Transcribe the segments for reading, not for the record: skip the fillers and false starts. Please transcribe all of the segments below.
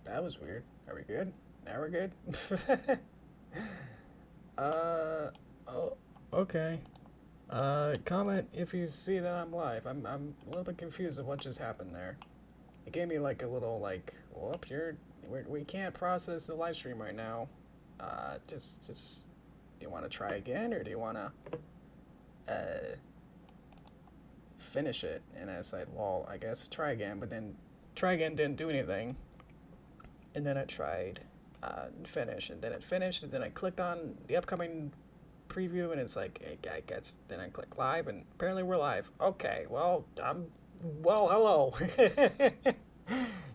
that was weird. Are we good? Now we're good? oh, okay. Comment if you see that I'm live. I'm a little bit confused of what just happened there. It gave me like a little like, whoop, we can't process the live stream right now. Just, do you want to try again or do you want to, finish it? And I said, well, I guess try again, but then try again didn't do anything. And then I tried, finish, and then it finished, and then I clicked on the upcoming preview, and it's like, hey, I guess, then I click live, and apparently we're live. Okay, well, hello.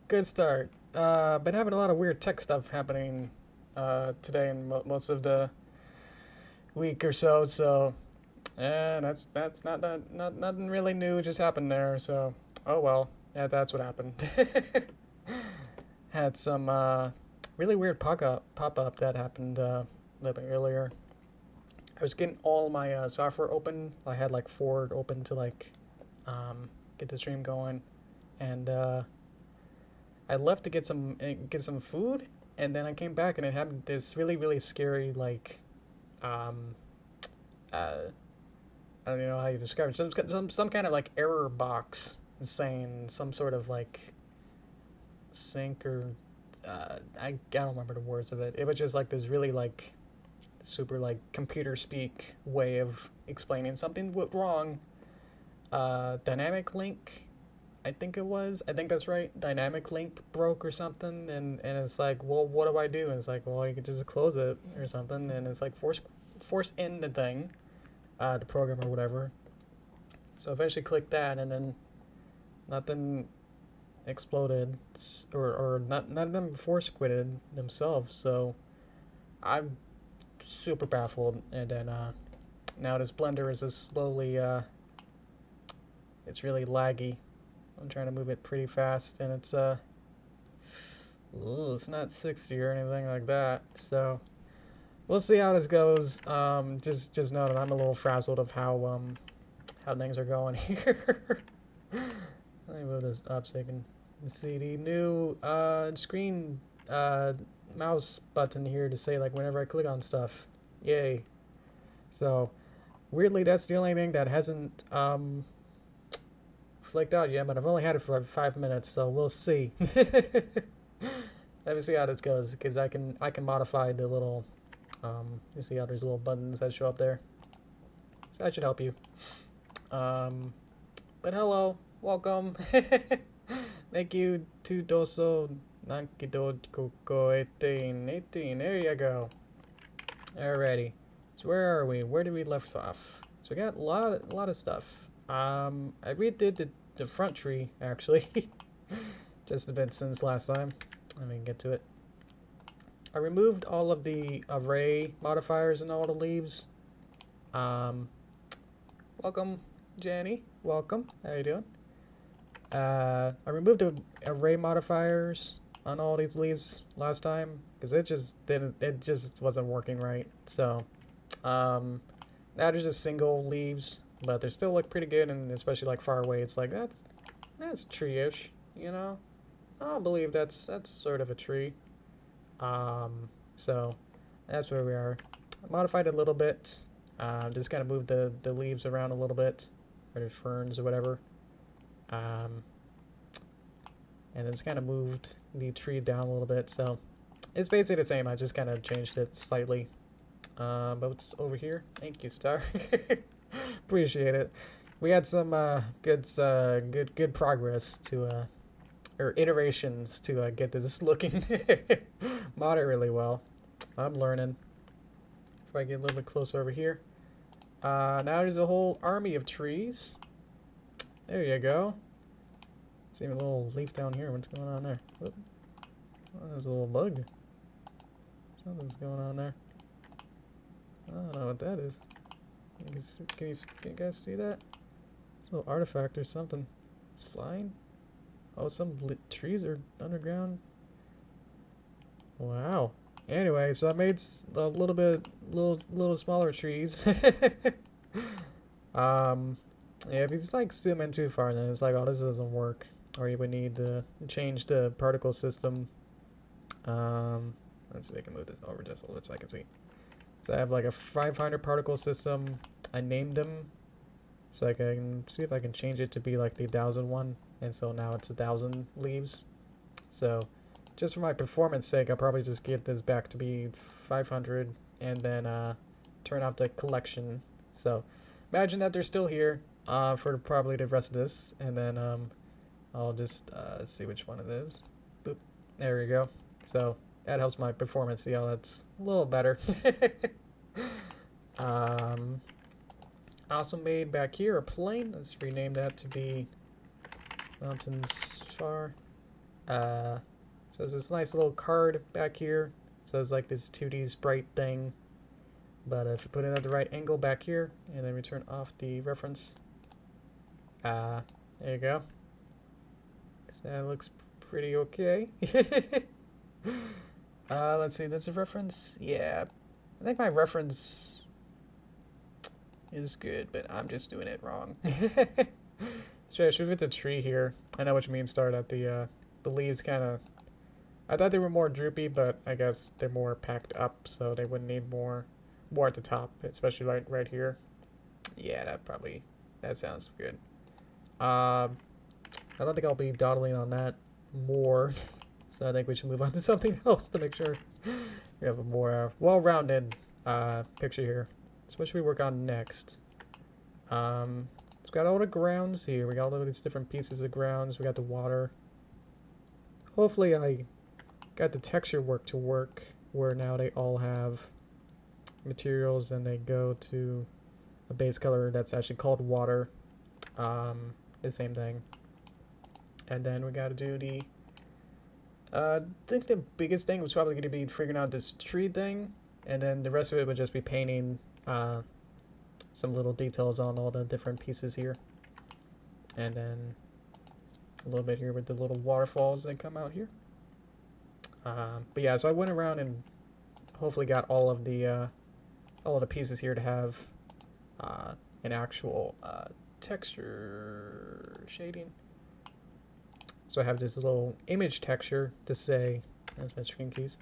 Good start. Been having a lot of weird tech stuff happening today and most of the week or so that's not nothing really new just happened there. So oh well, yeah, that's what happened. Had some really weird pop-up that happened a little bit earlier. I was getting all my software open. I had like 4 open to like get the stream going, and I left to get some food, and then I came back and it had this really scary like I don't know how you describe it. Some kind of like error box saying some sort of like sync or I don't remember the words of it. It was just like this really like super like computer speak way of explaining something went wrong. Dynamic link, I think it was. I think that's right. Dynamic link broke or something, and it's like, well, what do I do? And it's like, well, you could just close it or something, and it's like force in the thing, the program or whatever. So eventually click that, and then nothing exploded, or none of them force quitted themselves. So I'm super baffled, and then now this Blender is just slowly it's really laggy. I'm trying to move it pretty fast, and it's it's not 60 or anything like that. So we'll see how this goes. Just know that I'm a little frazzled of how things are going here. Let me move this up so you can see the new screen mouse button here to say like whenever I click on stuff. Yay. So weirdly, that's the only thing that hasn't flaked out yet, but I've only had it for like 5 minutes, so we'll see. Let me see how this goes, because I can modify the little you see how there's little buttons that show up there, so that should help you. But hello, welcome. Thank you to Doso Nankido Koko 18. There you go. Alrighty, so where are we? Where did we left off? So we got a lot of stuff. I redid the front tree, actually. Just a bit since last time. Let me get to it. I removed all of the array modifiers and all the leaves. Welcome, Jenny. Welcome. How you doing? I removed the array modifiers on all these leaves last time because it just wasn't working right. So now there's just single leaves, but they still look pretty good, and especially like far away, it's like that's tree-ish, you know. I believe that's sort of a tree. So that's where we are. I modified it a little bit. Just kind of moved the leaves around a little bit, or the ferns or whatever. And then just kind of moved the tree down a little bit. So it's basically the same. I just kind of changed it slightly. But it's over here. Thank you, Star. Appreciate it. We had some good progress to or iterations to get this looking moderately well. I'm learning. If I get a little bit closer over here. Now there's a whole army of trees. There you go. See a little leaf down here. What's going on there? Whoop. Oh, there's a little bug. Something's going on there. I don't know what that is. Can you guys see that? It's a little artifact or something. It's flying. Oh, some trees are underground. Wow. Anyway, so I made a little smaller trees. Yeah, if you just like zoom in too far, then it's like, oh, this doesn't work. Or you would need to change the particle system Let's see if I can move this over just a little bit so I can see. So I have like a 500 particle system. I named them so I can see if I can change it to be like the 1000 one. And so now it's 1000 leaves. So just for my performance sake, I'll probably just get this back to be 500 and then turn off the collection. So imagine that they're still here for probably the rest of this. And then I'll just see which one it is. Boop. There we go. So that helps my performance. See how that's a little better. Also made back here a plane. Let's rename that to be Mountains Far. So there's this nice little card back here. So it's like this 2D sprite thing. But if you put it at the right angle back here, and then we turn off the reference. There you go. So that looks pretty okay. Let's see, that's a reference? Yeah, I think my reference is good, but I'm just doing it wrong. So I should fit the tree here. I know what you mean, start at the leaves kind of... I thought they were more droopy, but I guess they're more packed up, so they would need more at the top, especially right here. Yeah, that sounds good. I don't think I'll be dawdling on that more. So I think we should move on to something else to make sure we have a more well-rounded picture here. So what should we work on next? It's got all the grounds here. We got all of these different pieces of grounds. We got the water. Hopefully I got the texture work to work where now they all have materials and they go to a base color that's actually called water. The same thing. And then we got to do the... I think the biggest thing was probably going to be figuring out this tree thing, and then the rest of it would just be painting some little details on all the different pieces here. And then a little bit here with the little waterfalls that come out here. But yeah, so I went around and hopefully got all of the pieces here to have an actual texture shading. So I have this little image texture to say, that's my screen keys,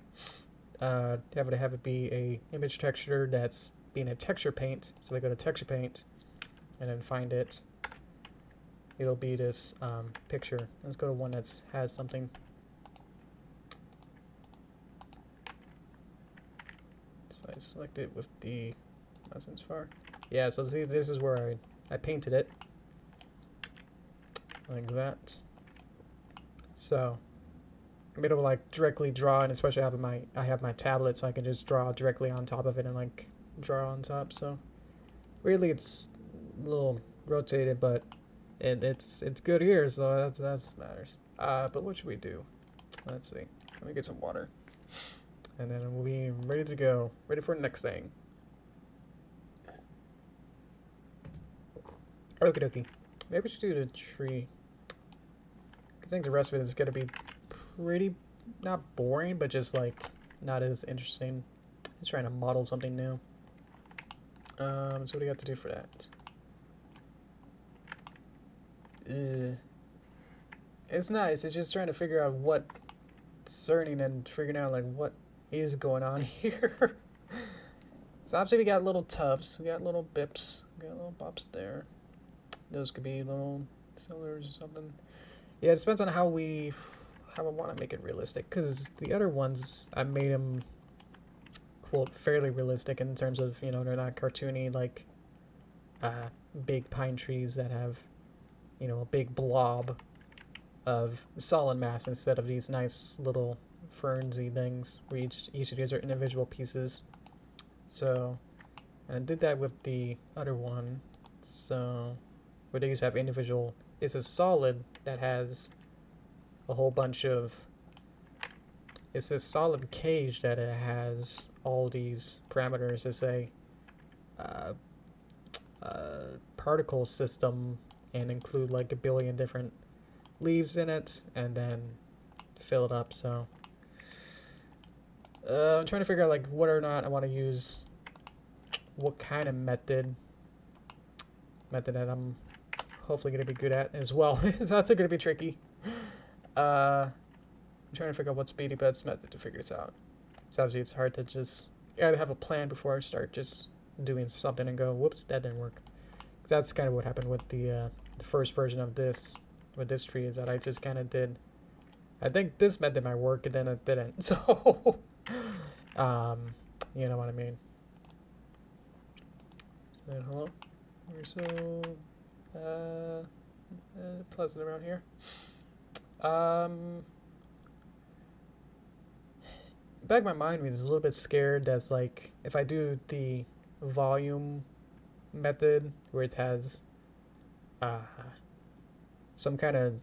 have it be a image texture that's being a texture paint. So I go to texture paint and then find it. It'll be this picture. Let's go to one that has something. So I select it with the mouse far. Yeah, so see, this is where I painted it. Like that. So I'm able to like directly draw, and especially I have my tablet, so I can just draw directly on top of it and like draw on top. So weirdly it's a little rotated, but it's good here, so that's matters. But what should we do? Let's see. Let me get some water, and then we'll be ready to go, ready for the next thing. Okie dokie. Maybe we should do the tree. I think the rest of it is going to be pretty, not boring, but just like not as interesting. Just trying to model something new. So what do you got to do for that? It's nice. It's just trying to figure out what's turning and figuring out like what is going on here. So obviously we got little tufts, we got little bips, we got little bops there. Those could be little cylinders or something. Yeah, it depends on how I want to make it realistic, because the other ones, I made them, quote, fairly realistic in terms of, you know, they're not cartoony like big pine trees that have, you know, a big blob of solid mass instead of these nice little fernsy things where each of these are individual pieces. So, and I did that with the other one, so, where these have individual... It's a solid that has a whole bunch of... It's this solid cage that it has all these parameters to say particle system and include like a billion different leaves in it and then fill it up. So I'm trying to figure out like whether or not I want to use what kind of method that I'm hopefully going to be good at as well. So that's going to be tricky. I'm trying to figure out what's be the best method to figure this out. So obviously it's hard to just, you gotta have a plan before I start just doing something and go, whoops, that didn't work. Because that's kind of what happened with the first version of this, with this tree, is that I just kind of did, I think this method might work and then it didn't. So, you know what I mean. So, hello. We're so pleasant around here. Back in my mind, I was a little bit scared that's like, if I do the volume method where it has some kind of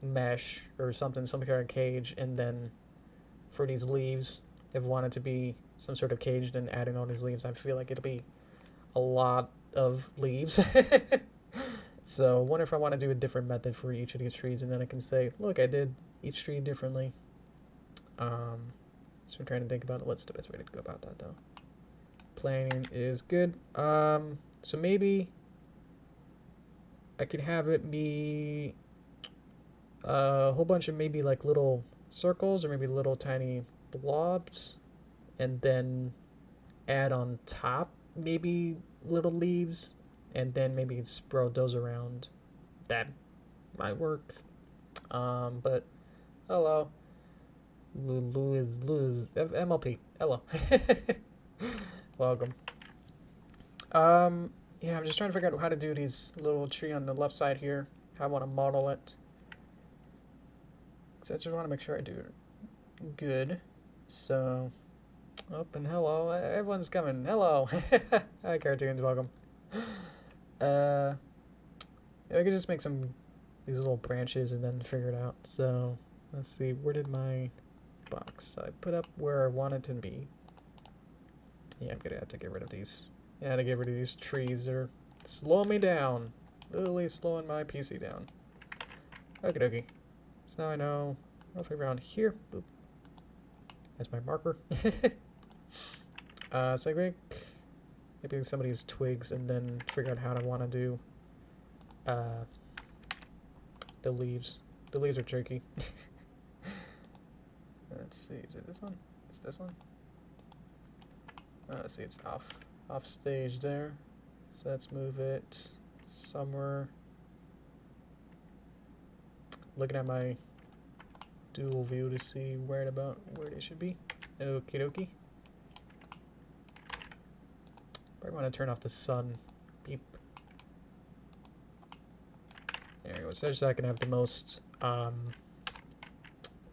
mesh or something, some kind of cage, and then for these leaves, if I want it to be some sort of cage, then adding all these leaves, I feel like it'll be a lot of leaves. So I wonder if I want to do a different method for each of these trees, and then I can say, look, I did each tree differently. So I'm trying to think about what's the best way to go about that, though. Planning is good. So maybe I could have it be a whole bunch of maybe like little circles or maybe little tiny blobs, and then add on top maybe little leaves, and then maybe sprout those around. That might work. But hello. Lose MLP. Hello. Welcome. Yeah, I'm just trying to figure out how to do these little tree on the left side here. How I want to model it. So I just want to make sure I do it good. So, oh, and hello. Everyone's coming. Hello. Hi, cartoons. Welcome. Yeah, I could just make these little branches and then figure it out. So, let's see. Where did my box I put up where I want it to be? Yeah, I'm gonna have to get rid of these. Yeah, to get rid of these trees. They're slowing me down. Literally slowing my PC down. Okie dokie. So now I know roughly around here. Boop. That's my marker. So I think maybe some of these twigs and then figure out how I want to do the leaves. The leaves are tricky. Let's see, is it this one? It's this one? Let's see, it's off stage there. So let's move it somewhere. Looking at my dual view to see where they should be. Okie dokie. Probably want to turn off the sun. Beep. There we go. So I can have the most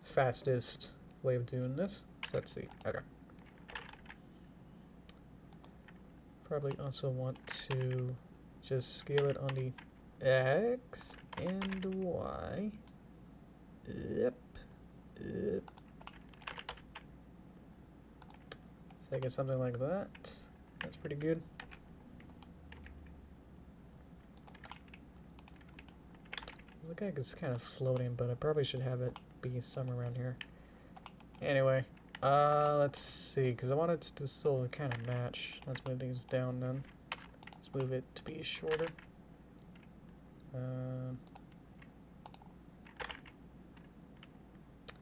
fastest way of doing this. So let's see. Okay. Probably also want to just scale it on the X and Y. Yep. Yep. So I get something like that. That's pretty good. Look like it's kind of floating, but I probably should have it be somewhere around here. Anyway, let's see, because I want it to still kind of match. Let's move these down then. Let's move it to be shorter.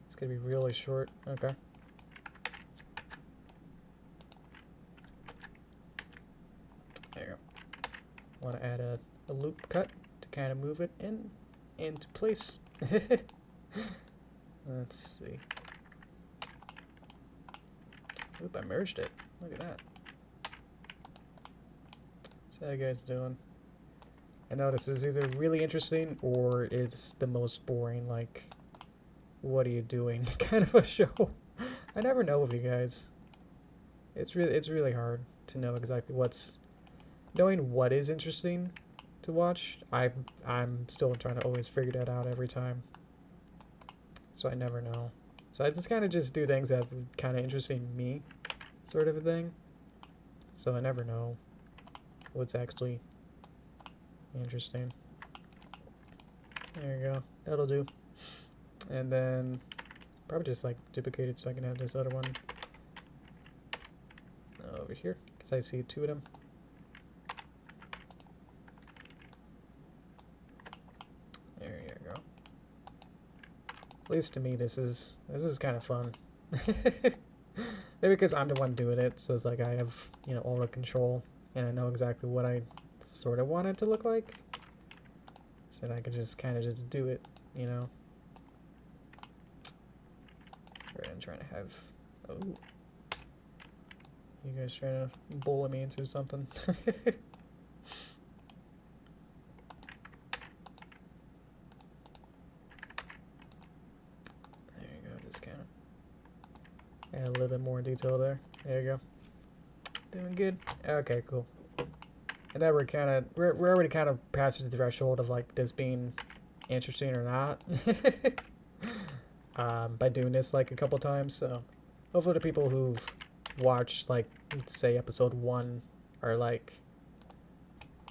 It's gonna be really short. Okay. There you go. Want to add a loop cut to kind of move it into place. Let's see. Oop, I merged it. Look at that. So how you guys doing? I know this is either really interesting or it's the most boring, like, what are you doing kind of a show. I never know with you guys. It's really hard to know exactly knowing what is interesting to watch. I'm still trying to always figure that out every time. So I never know. So I just kind of just do things that are kind of interesting to me, sort of a thing. So I never know what's actually interesting. There you go. That'll do. And then probably just like duplicate it so I can have this other one over here, because I see two of them. There you go. At least to me, this is kind of fun. Maybe because I'm the one doing it, so it's like I have, you know, all the control, and I know exactly what I sort of want it to look like. So I could just kind of just do it, you know. Right, I'm trying to have. Oh, you guys trying to bully me into something? There you go. Just kind of add a little bit more detail there. There you go. Doing good. Okay, cool. And then we're already kind of past the threshold of like this being interesting or not. By doing this like a couple times, so hopefully the people who've watched like say episode 1 are like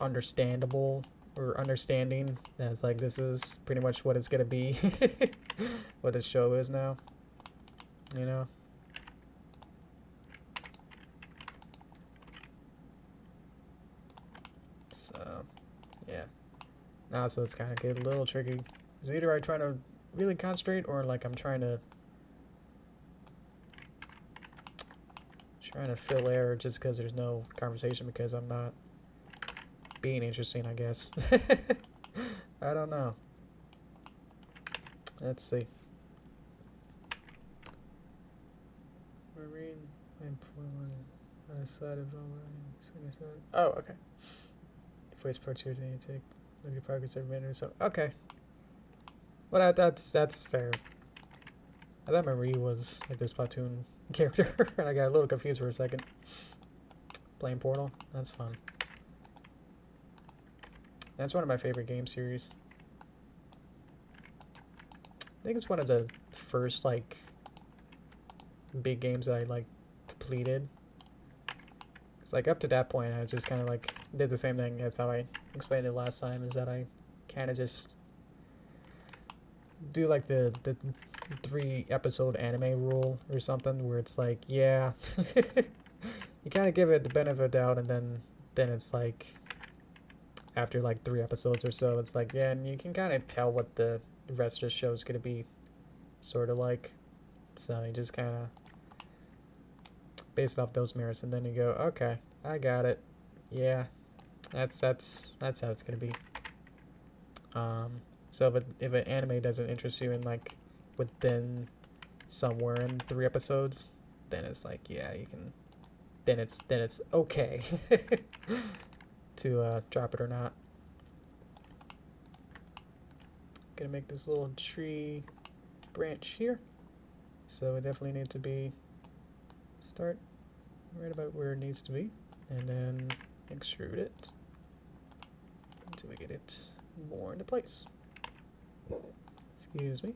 understandable or understanding that it's like this is pretty much what it's gonna be. What this show is now, you know. So yeah, now so it's kind of get a little tricky. It's either I try to really concentrate or like I'm trying to fill air just because there's no conversation because I'm not being interesting, I guess. I don't know. Let's see. Marine employment on the side of oh, okay. Voice part 2 today take look at progress every minute or so. Okay. Well, that's fair. I thought Marie was like this Platoon character, and I got a little confused for a second. Playing Portal, that's fun. That's one of my favorite game series. I think it's one of the first like big games that I like completed. It's like up to that point, I just kind of like did the same thing as how I explained it last time. Is that I kind of just do like the 3-episode anime rule or something, where it's like, yeah, you kind of give it the benefit of the doubt, and then it's like after like 3 episodes or so, it's like, yeah, and you can kind of tell what the rest of the show is gonna be sort of like. So you just kind of based off those mirrors, and then you go, okay, I got it. Yeah, that's how it's gonna be. So if an anime doesn't interest you in like within somewhere in 3 episodes, then it's like, yeah, you can. Then it's okay to drop it or not. Gonna make this little tree branch here, so it definitely needs to be start right about where it needs to be, and then extrude it until we get it more into place. Excuse me.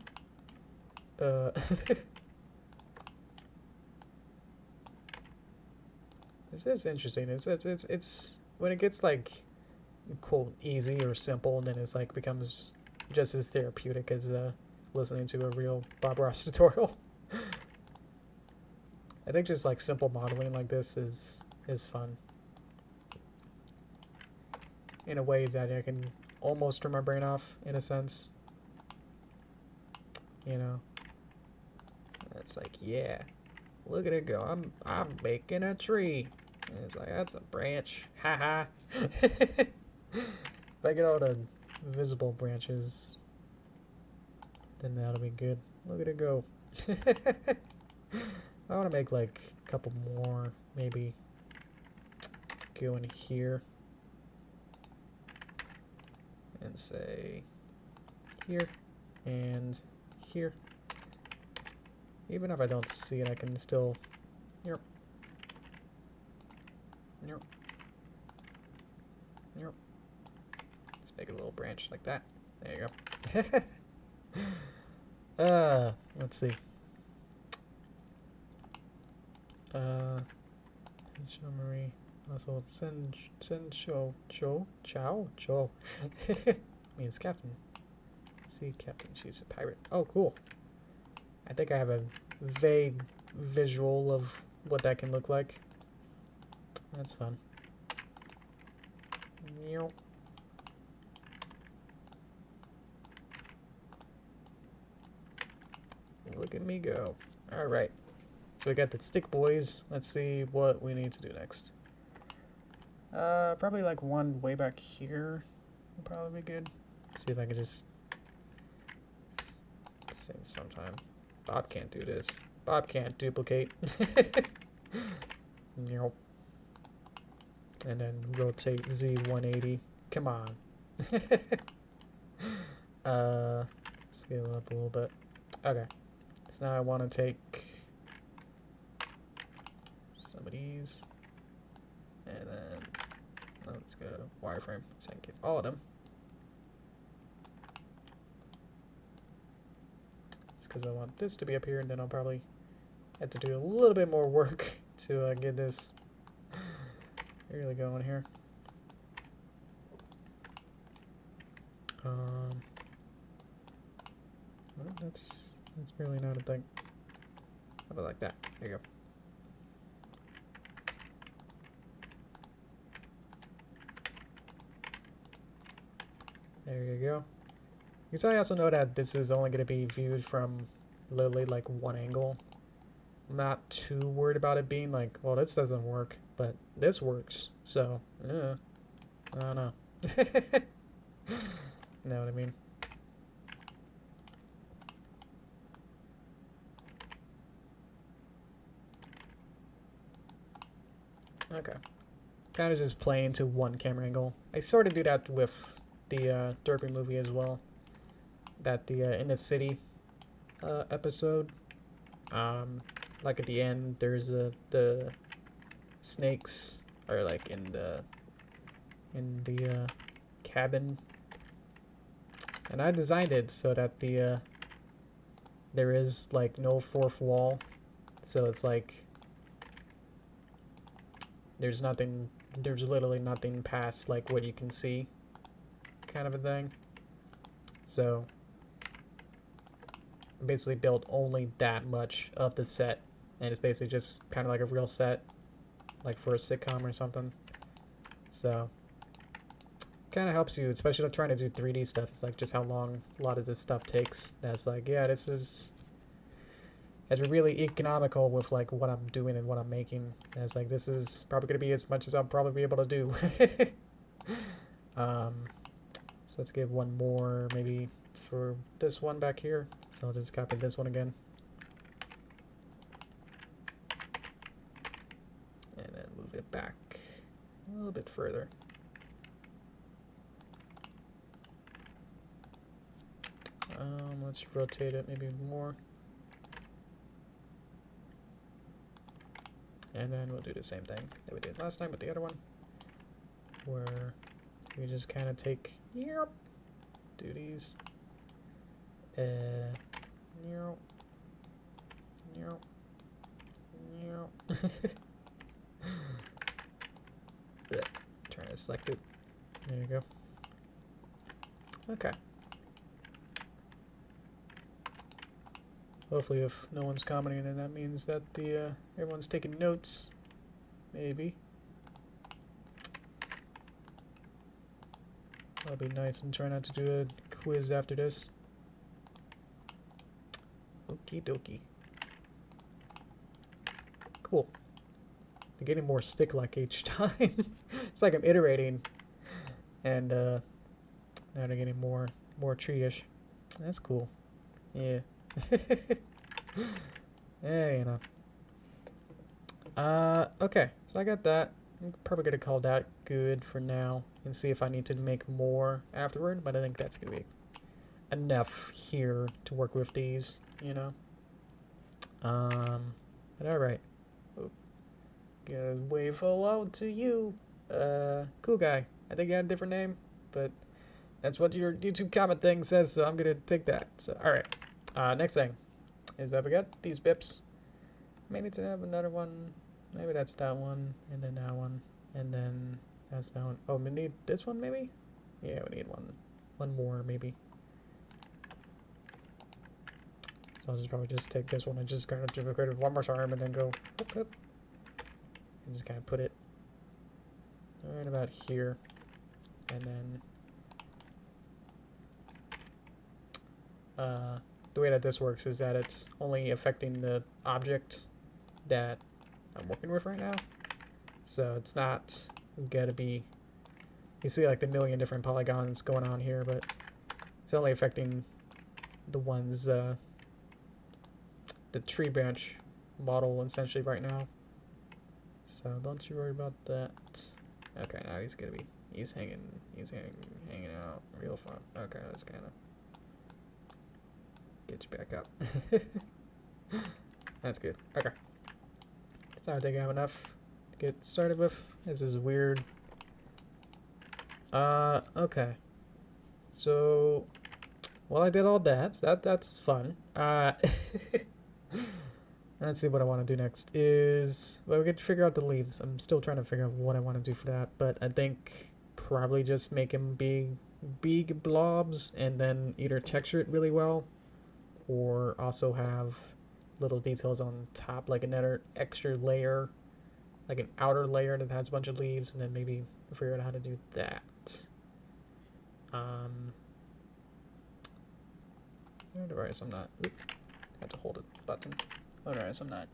This is interesting. It's when it gets like quote easy or simple, and then it's like becomes just as therapeutic as listening to a real Bob Ross tutorial. I think just like simple modeling like this is fun in a way that I can almost turn my brain off in a sense. You know, it's like, yeah, look at it go. I'm making a tree. And it's like, that's a branch. Haha. If I get all the visible branches, then that'll be good. Look at it go. I want to make like a couple more, maybe go in here and say here and here. Even if I don't see it, I can still yep. Yep. Yep. Let's make a little branch like that. There you go. Let's see. Marie also send show chow means captain. See captain, she's a pirate. Oh, cool. I think I have a vague visual of what that can look like. That's fun. at me go. Alright. So we got the stick boys. Let's see what we need to do next. Probably like one way back here would probably be good. Let's see if I can just save some time. Bob can't do this. Bob can't duplicate. Nope. And then rotate Z 180. Come on. Scale up a little bit. Okay. So now I want to take some of these. And then let's go wireframe so I can get all of them. Just because I want this to be up here, and then I'll probably have to do a little bit more work to get this really going here. Well, that's really not a thing. How about like that? There you go. There you go. Because I also know that this is only going to be viewed from literally like one angle. I'm not too worried about it being like, well, this doesn't work, but this works. So, I don't know. You know what I mean? Okay. Kind of just play into one camera angle. I sort of do that with the Derpy movie as well. That the in the city episode, like at the end, there's the snakes are like in the cabin, and I designed it so that the there is like no fourth wall, so it's like there's literally nothing past like what you can see, kind of a thing. So I basically built only that much of the set, and it's basically just kind of like a real set, like for a sitcom or something. So kind of helps you, especially trying to do 3D stuff. It's like just how long a lot of this stuff takes. That's like, yeah, this is it's really economical with like what I'm doing and what I'm making. And it's like, this is probably going to be as much as I'll probably be able to do. So let's give one more maybe for this one back here. So I'll just copy this one again. And then move it back a little bit further. Let's rotate it maybe more. And then we'll do the same thing that we did last time with the other one, where we just kind of take, do these, trying to select it. There you go. Okay. Hopefully, if no one's commenting, then that means that the everyone's taking notes. Maybe. That'll be nice, and try not to do a quiz after this. Okie dokie. Cool. They're getting more stick-like each time. It's like I'm iterating, and now they're getting more tree-ish. That's cool. Yeah. Yeah, you know. Okay, so I got that. I'm probably gonna call that good for now and see if I need to make more afterward, but I think that's gonna be enough here to work with these, you know. But alright. Gotta wave hello to you. Cool guy. I think you had a different name, but that's what your YouTube comment thing says, so I'm gonna take that. So alright. Next thing is that we got these bips. May need to have another one. Maybe that's that one, and then that one, and then that's that one. Oh, we need this one maybe? Yeah, we need one more maybe. So I'll just probably just take this one and just kind of duplicate it one more time and then go whoop, whoop, and just kind of put it right about here, and then the way that this works is that it's only affecting the object that I'm working with right now. So it's not gonna be, you see like the million different polygons going on here, but it's only affecting the ones, the tree branch model essentially right now. So don't you worry about that. Okay, now he's hanging out real fun. Okay, let's kind of get you back up. That's good. Okay. So I think I have enough to get started with. This is weird. Okay. So, well, I did all that. That's fun. Let's see what I want to do next is, well, we get to figure out the leaves. I'm still trying to figure out what I want to do for that, but I think probably just make them big blobs and then either texture it really well or also have little details on top, like another extra layer, like an outer layer that has a bunch of leaves, and then maybe figure out how to do that. Otherwise, I'm not. I have to hold a button. Otherwise, I'm not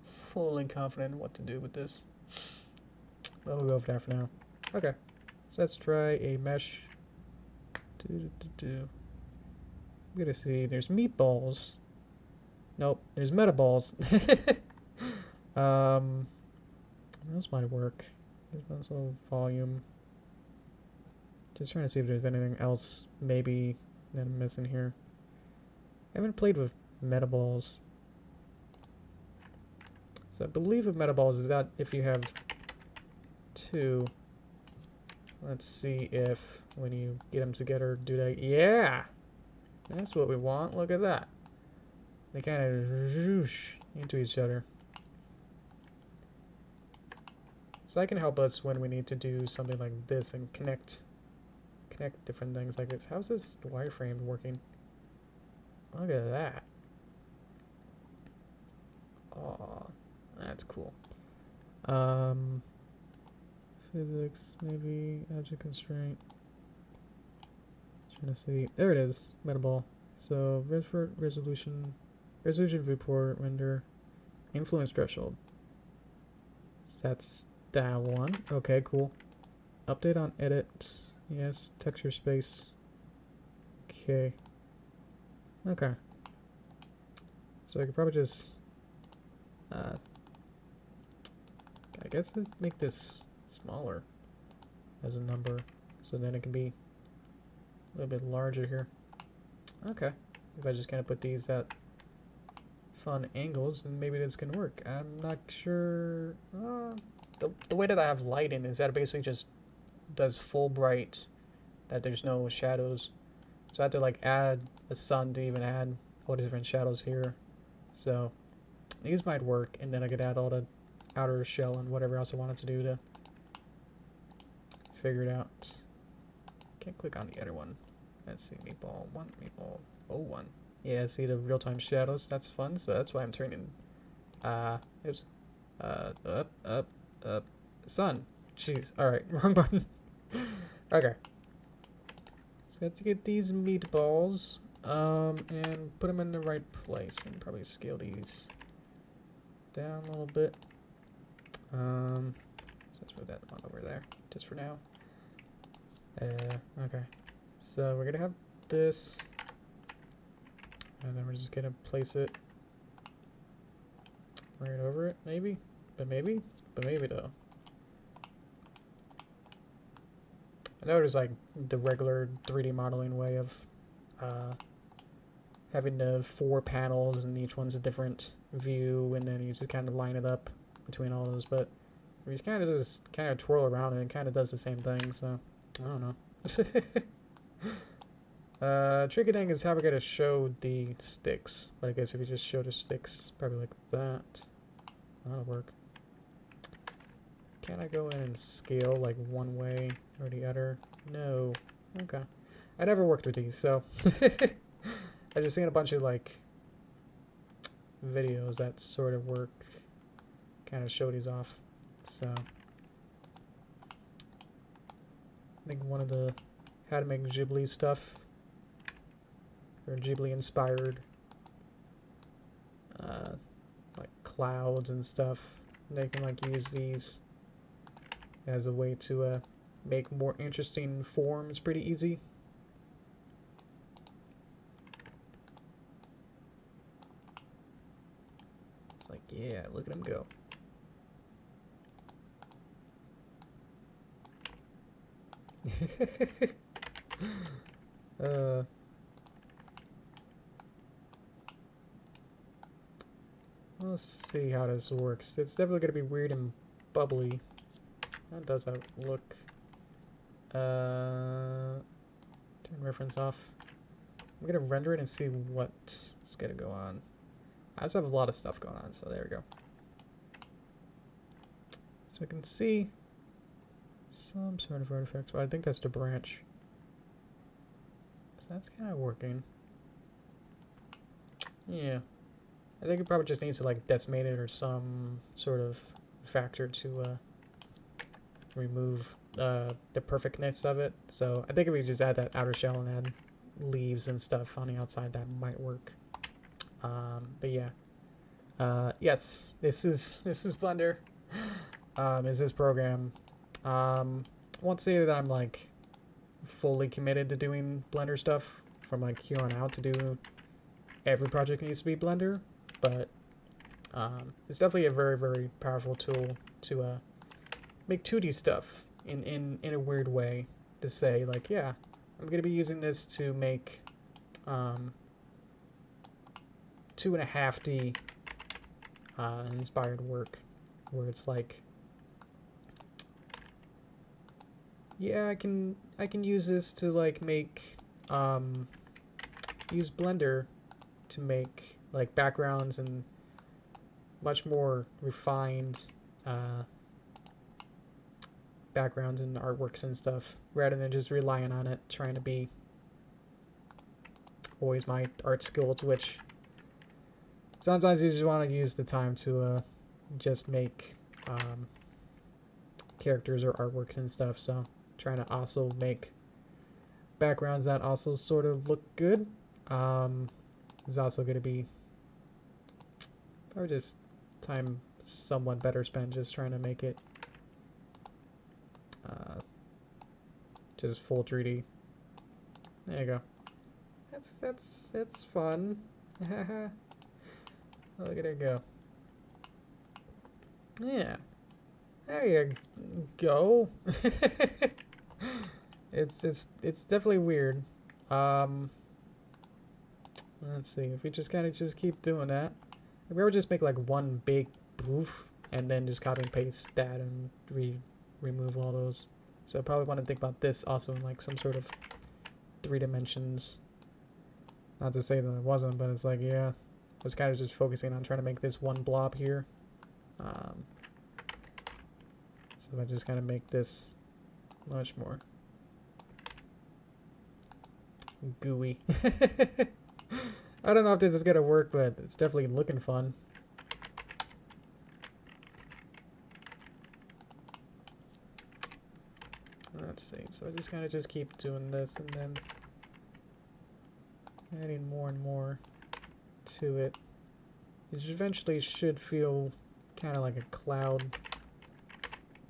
fully confident in what to do with this. Well, we'll go for that for now. Okay, so let's try a mesh. I'm gonna see. There's meatballs. Nope, there's metaballs. What else might work? There's also volume. Just trying to see if there's anything else maybe that I'm missing here. I haven't played with metaballs. So I believe with metaballs is that if you have two, let's see if when you get them together, do they, yeah! That's what we want, look at that. They kind of zhoosh into each other. So that can help us when we need to do something like this and connect different things like this. How's this wireframe working? Look at that. Oh, that's cool. Physics, maybe object constraint. Trying to see. There it is. Metaball. So resolution viewport render influence threshold. So that's that one. Okay, cool. Update on edit. Yes, texture space. Okay. Okay. So I could probably just I guess I'd make this smaller as a number, so then it can be a little bit larger here. Okay. If I just kind of put these at fun angles, then maybe this can work. I'm not sure. The way that I have light in is that it basically just does full bright, that there's no shadows. So I have to like add a sun to even add all the different shadows here. So these might work, and then I could add all the outer shell and whatever else I wanted to do to figure it out. Can't click on the other one. Let's see, meatball 1, meatball 01. Yeah, see the real-time shadows, that's fun, so that's why I'm turning, oops, up, sun. Jeez, alright, wrong button. Okay. So let's get these meatballs, and put them in the right place, and probably scale these down a little bit. So let's put that one over there, just for now. Okay. So we're gonna have this, and then we're just gonna place it right over it, maybe? But maybe though. I know there's like the regular 3D modeling way of having the 4 panels and each one's a different view, and then you just kind of line it up between all those, but we just kind of twirl around and it kind of does the same thing, so I don't know. Tricky thing is how we're gonna show the sticks, but I guess if you just show the sticks probably like that, that'll work. Can I go in and scale like one way or the other? No. Okay. I never worked with these, so I just seen a bunch of like videos that sort of work, kind of show these off. So I think one of the how to make Ghibli stuff or Ghibli inspired like clouds and stuff. They can like use these as a way to make more interesting forms pretty easy. It's like, yeah, look at him go. Let's see how this works. It's definitely going to be weird and bubbly. How does that look? Turn reference off. I'm going to render it and see what's going to go on. I also have a lot of stuff going on, so there we go. So we can see some sort of artifacts. Well, I think that's the branch. So that's kind of working. Yeah. I think it probably just needs to like decimate it or some sort of factor to remove the perfectness of it. So I think if we just add that outer shell and add leaves and stuff on the outside, that might work. But yeah. Yes, this is Blender. Is this program. I won't say that I'm like fully committed to doing Blender stuff from like here on out to do every project needs to be Blender, but it's definitely a very, very powerful tool to make 2D stuff in a weird way. To say like, yeah, I'm gonna be using this to make 2.5D inspired work, where it's like, yeah, I can use this to like make use Blender to make like backgrounds and much more refined backgrounds and artworks and stuff, rather than just relying on it, trying to be always my art skills, which sometimes you just want to use the time to just make characters or artworks and stuff. So trying to also make backgrounds that also sort of look good is also going to be probably just time somewhat better spent just trying to make it just full 3D. There you go. That's fun. Look at it go. Yeah. There you go. It's definitely weird. Let's see, if we just kind of just keep doing that. If we ever just make like one big poof and then just copy and paste that and remove all those. So I probably want to think about this also in like some sort of 3 dimensions. Not to say that it wasn't, but it's like, yeah, I was kind of just focusing on trying to make this one blob here. So if I just kind of make this much more gooey. I don't know if this is going to work, but it's definitely looking fun. Let's see, so I just kind of just keep doing this and then adding more and more to it. It eventually should feel kind of like a cloud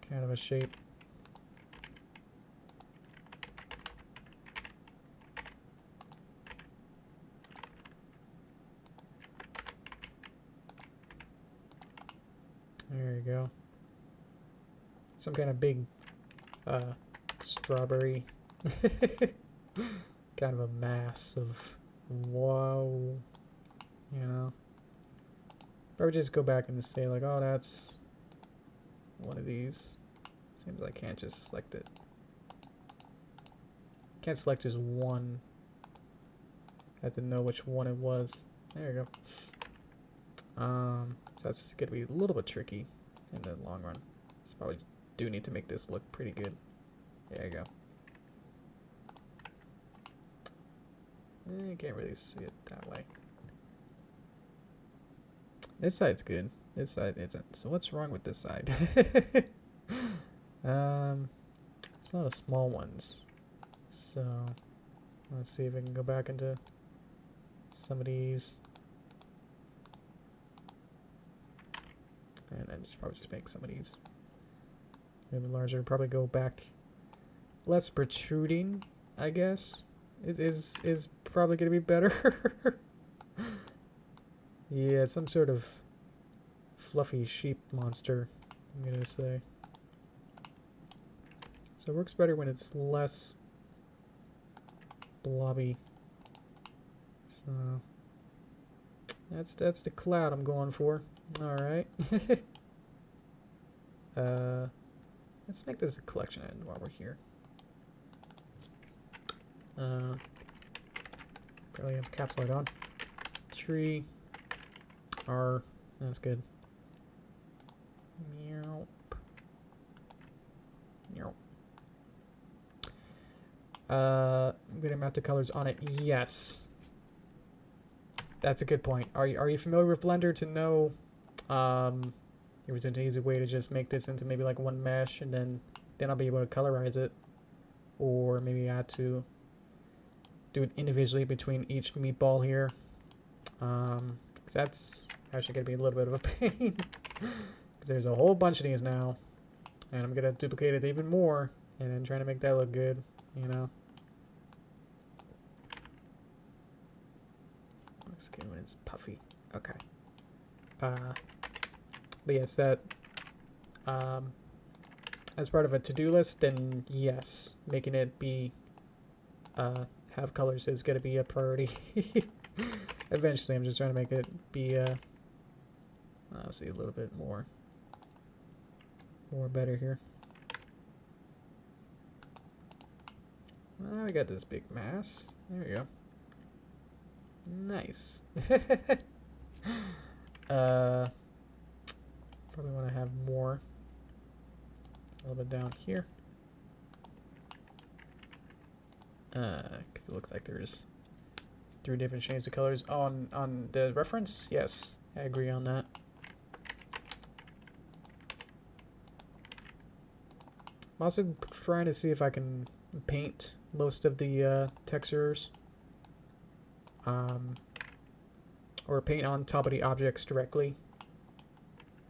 kind of a shape. There you go. Some kind of big strawberry. Kind of a mass of whoa. You know? Or just go back and say like, oh, that's one of these. Seems like I can't just select it. Can't select just one. I have to know which one it was. There you go. So that's gonna be a little bit tricky in the long run. So probably do need to make this look pretty good. There you go. You can't really see it that way. This side's good. This side isn't. So what's wrong with this side? It's not a small ones. So let's see if I can go back into some of these. And then probably just make some of these maybe larger. Probably go back less protruding, I guess. It is probably gonna be better. Yeah, some sort of fluffy sheep monster, I'm gonna say. So it works better when it's less blobby. So that's the cloud I'm going for. All right. Let's make this a collection item while we're here. Probably have caps lock on. Tree. R. That's good. Meow. Meow. I'm gonna map the colors on it. Yes. That's a good point. Are you familiar with Blender to know there was an easy way to just make this into maybe like one mesh, and then I'll be able to colorize it, or maybe I have to do it individually between each meatball here. 'Cause that's actually gonna be a little bit of a pain. 'Cause there's a whole bunch of these now, and I'm gonna duplicate it even more, and then trying to make that look good, you know. Looks good when it's puffy. Okay. But yes, that as part of a to-do list, then yes, making it be have colors is going to be a priority. Eventually, I'm just trying to make it be I'll see a little bit more better here. Well, we got this big mass. There we go. Nice. Probably want to have more a little bit down here. Because it looks like there's 3 different shades of colors on the reference. Yes, I agree on that. I'm also trying to see if I can paint most of the textures, or paint on top of the objects directly,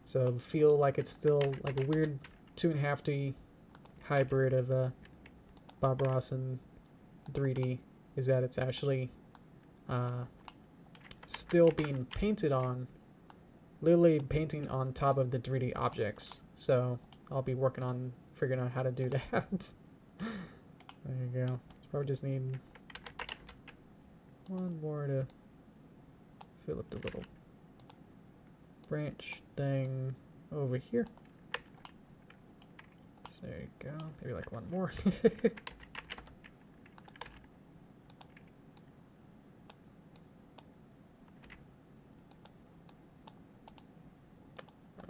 so feel like it's still like a weird 2.5D hybrid of Bob Ross and 3D. Is that it's actually still being painted on, literally painting on top of the 3D objects. So I'll be working on figuring out how to do that. There you go. Probably just need one more to fill up the little branch thing over here. So there you go. Maybe like one more.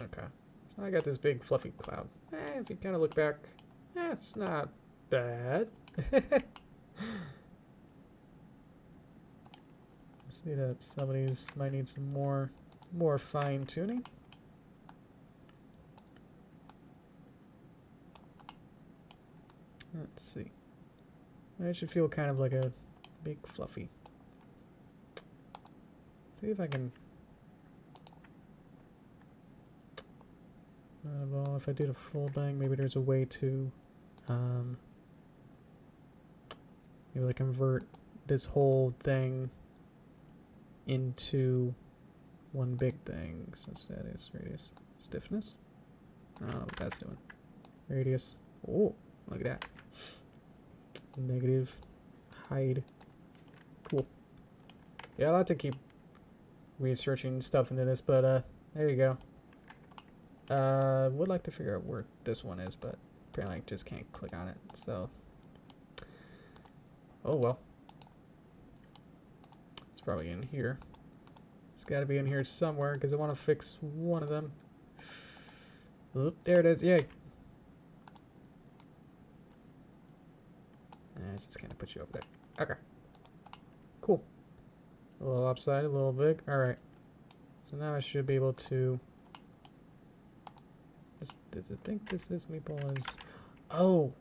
Okay. So I got this big fluffy cloud. If you kind of look back, it's not bad. See that some of these might need some more fine tuning. Let's see. It should feel kind of like a big fluffy. See if I can. Well, if I do the full thing, maybe there's a way to maybe like convert this whole thing into one big thing. Since that is radius, stiffness. I don't know what that's doing. Radius. Oh, look at that. Negative. Hide. Cool. Yeah, I'll have to keep researching stuff into this, but there you go. Would like to figure out where this one is, but apparently I just can't click on it, so. Oh well. It's probably in here. It's got to be in here somewhere because I want to fix one of them. Oop, there it is. Yay. I just kind of put you over there. Okay. Cool. A little upside, a little big. All right. So now I should be able to. Does it think this is meatballs? Oh.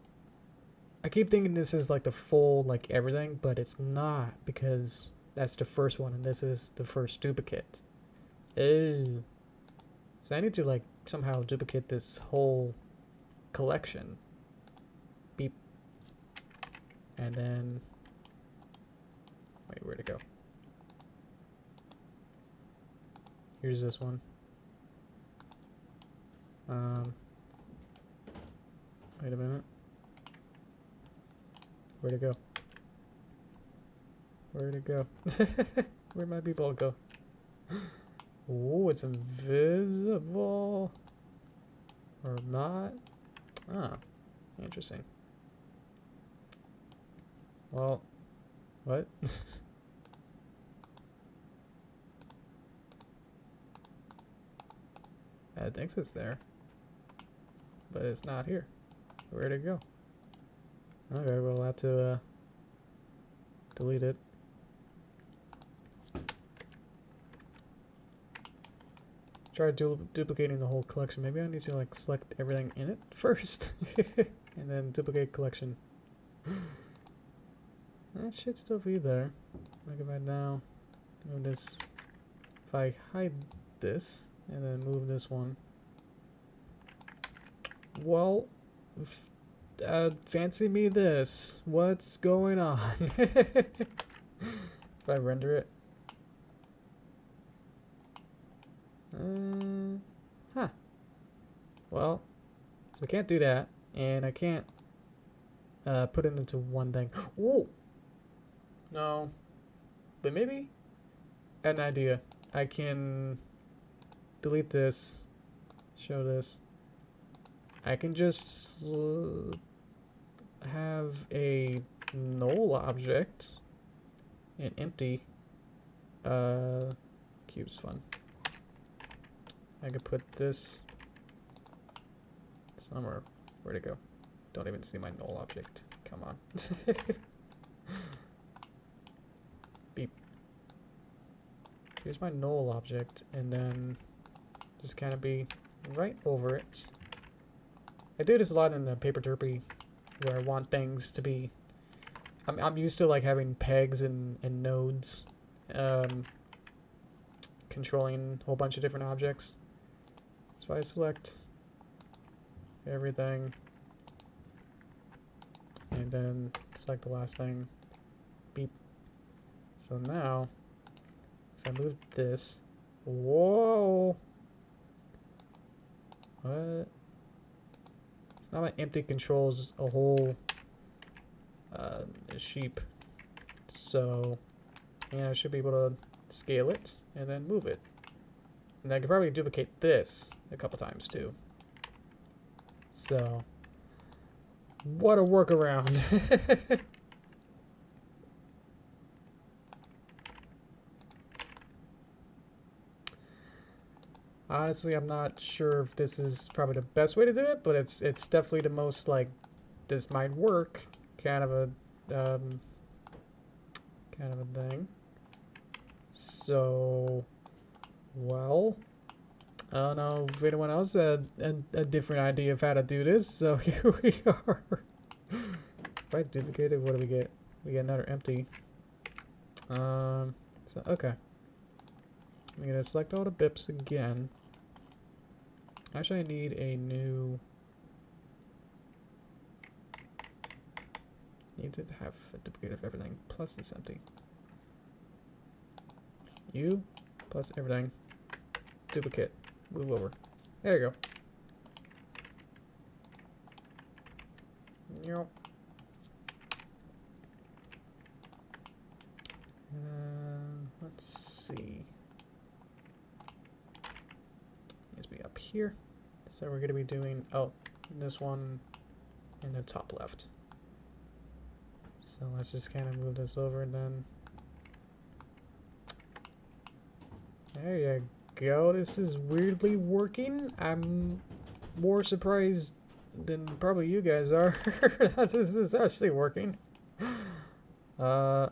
I keep thinking this is like the full, like everything, but it's not because That's the first one, and this is the first duplicate. Oh. So I need to, like, somehow duplicate this whole collection. Beep. And then... Wait, where'd it go? Here's this one. Wait a minute. Where'd it go? Where'd it go? Where'd my people go? Oh, it's invisible. Or not. Ah, interesting. Well, what? It thinks it's there, but it's not here. Where'd it go? Okay, we'll have to delete it. Try duplicating the whole collection. Maybe I need to like select everything in it first, and then duplicate collection. That should still be there. Like if I now move this, if I hide this and then move this one. Well, fancy me this. What's going on? If I render it. Huh. Well, so I can't do that, and I can't put it into one thing. Whoa! No. But maybe an idea. I can delete this, show this. I can just have a null object, an empty cube's fun. I could put this somewhere. Where'd it go? Don't even see my null object. Come on. Beep. Here's my null object, and then just kind of be right over it. I do this a lot in the paper Derpy, where I want things to be. I'm used to like having pegs and nodes, controlling a whole bunch of different objects. So I select everything, and then select the last thing. Beep. So now, if I move this, whoa! What? Now my empty controls a whole sheep, so yeah, I should be able to scale it and then move it. And I could probably duplicate this a couple times too. So, what a workaround. Honestly, I'm not sure if this is probably the best way to do it, but it's definitely the most, like, this might work kind of a thing. So, well, I don't know if anyone else had a different idea of how to do this, so here we are. If I duplicate it, what do we get? We get another empty. So, okay. I'm gonna select all the bips again. Actually, I need a new... Need to have a duplicate of everything, plus it's empty. U, plus everything. Duplicate. Move over. There you go. Yep. Let's see. Needs to be up here. So we're going to be doing, oh, this one in the top left. So let's just kind of move this over and then. There you go. This is weirdly working. I'm more surprised than probably you guys are. This is actually working. Okay.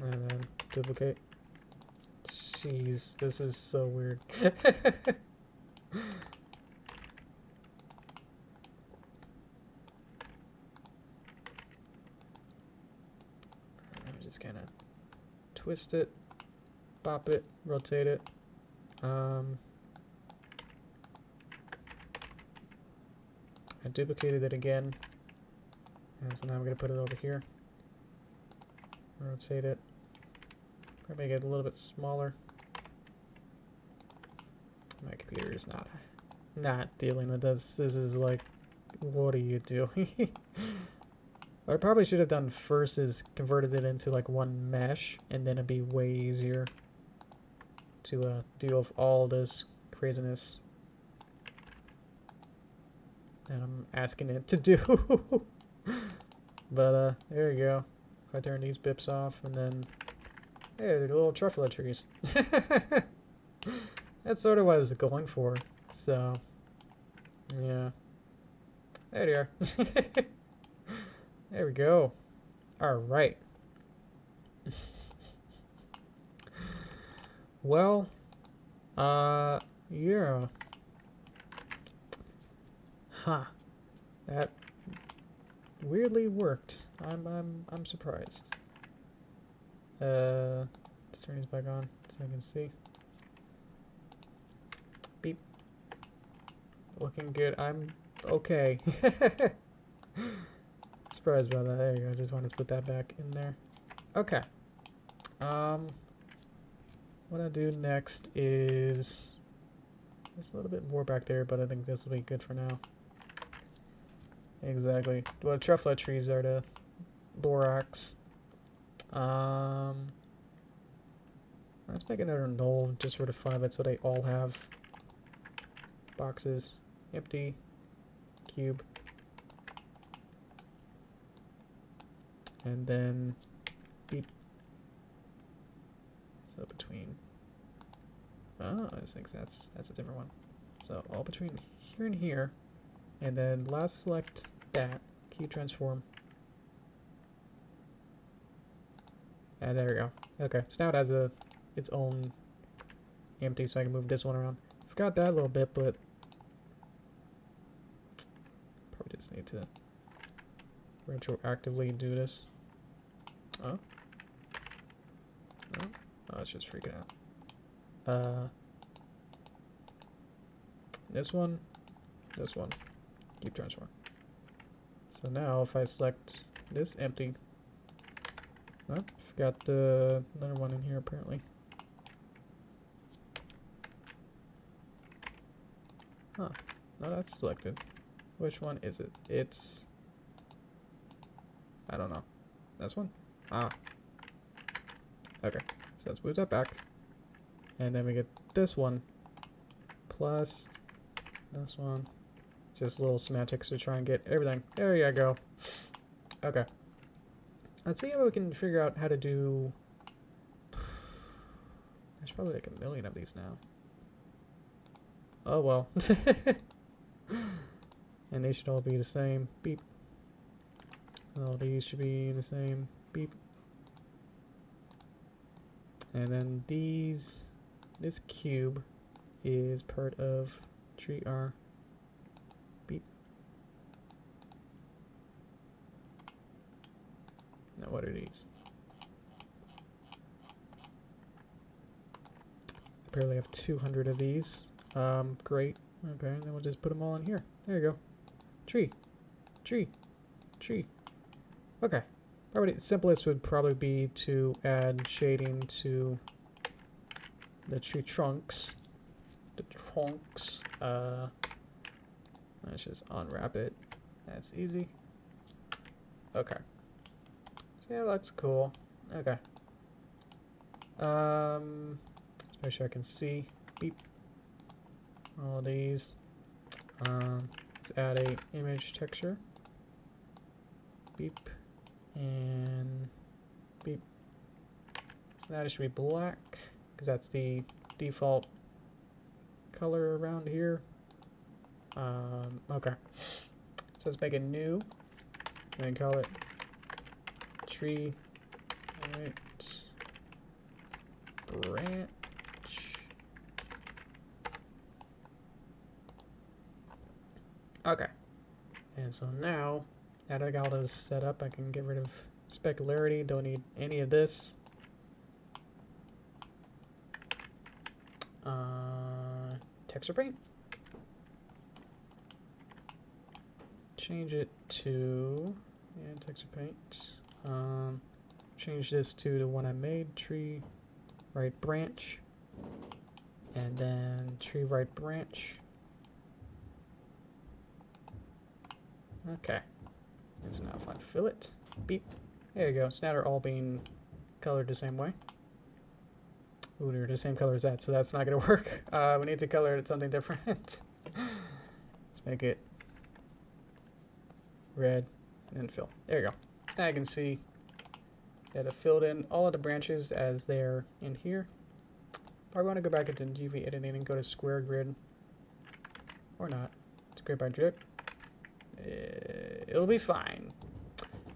And then duplicate. Jeez, this is so weird. Just kind of twist it, bop it, rotate it. I duplicated it again, and so now I'm going to put it over here. Rotate it. Probably make it a little bit smaller. My computer is not dealing with this. This is like, what are you doing? What I probably should have done first is converted it into like one mesh, and then it'd be way easier to deal with all this craziness that I'm asking it to do. But there you go. If I turn these bips off, and then hey, they're little truffle trees. That's sort of what I was going for. So yeah, there they are. There we go. All right. Well, yeah. Huh. That weirdly worked. I'm surprised. Let's turn these back on so I can see. Beep. Looking good. I'm okay. Surprised about that. There you go. I just wanted to put that back in there. Okay. What I'll do next is there's a little bit more back there, but I think this will be good for now. Exactly. Well, truffle trees are the borax. Let's make another null just for the fun of it, so they all have boxes. Empty. Cube. And then beep. So between, oh, I think that's a different one. So all between here and here, and then last select that, key transform. And there we go. Okay, so now it has its own empty, so I can move this one around. Forgot that a little bit, but probably just need to retroactively do this. Oh. Oh. Oh, it's just freaking out. This one, keep transform. So now if I select this empty, oh, forgot another one in here apparently. Huh, no, that's selected. Which one is it? It's, I don't know. This one? Ah. Okay. So let's move that back. And then we get this one plus this one. Just little semantics to try and get everything. There you go. Okay. Let's see how we can figure out how to do... There's probably like a million of these now. Oh well. And they should all be the same. Beep. All these should be the same. Beep. And then this cube is part of tree R. Beep. Now what are these? Apparently I have 200 of these. Great. Okay, then we'll just put them all in here. There you go. Tree. Tree. Tree. Okay. Probably the simplest would probably be to add shading to the tree trunks. The trunks. Let's just unwrap it. That's easy. Okay. So yeah, that's cool. Okay. Let's make sure I can see. Beep. All these. Let's add a image texture. Beep. And beep. So that should be black, because that's the default color around here. Okay. So let's make a new, and call it tree right branch. Okay. And so now that I got all this set up, I can get rid of Specularity, don't need any of this. Texture paint. Change it to, yeah, texture paint. Change this to the one I made, tree right branch. And then tree right branch. Okay. And so now if I fill it, beep. There you go. So now they're all being colored the same way. Ooh, they're the same color as that, so that's not going to work. We need to color it something different. Let's make it red and then fill. There you go. So now I can see that it filled in all of the branches as they're in here. Probably want to go back into UV editing and go to square grid. Or not. It's grid by drip. It'll be fine.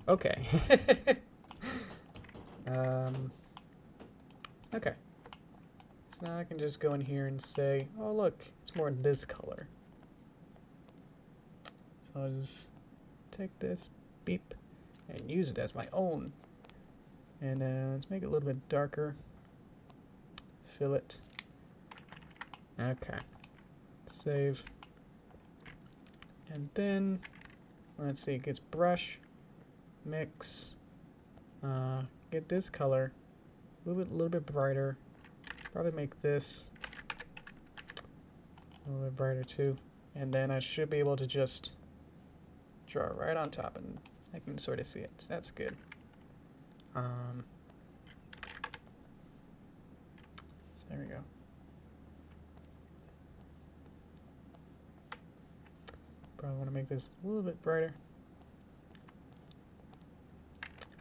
Okay. Okay. So now I can just go in here and say, oh look, it's more this color. So I'll just take this, beep, and use it as my own. And let's make it a little bit darker. Fill it. Okay. Save. And then, let's see, it gets brush, mix, get this color, move it a little bit brighter, probably make this a little bit brighter too, and then I should be able to just draw it right on top and I can sort of see it, so that's good. So there we go. Probably want to make this a little bit brighter.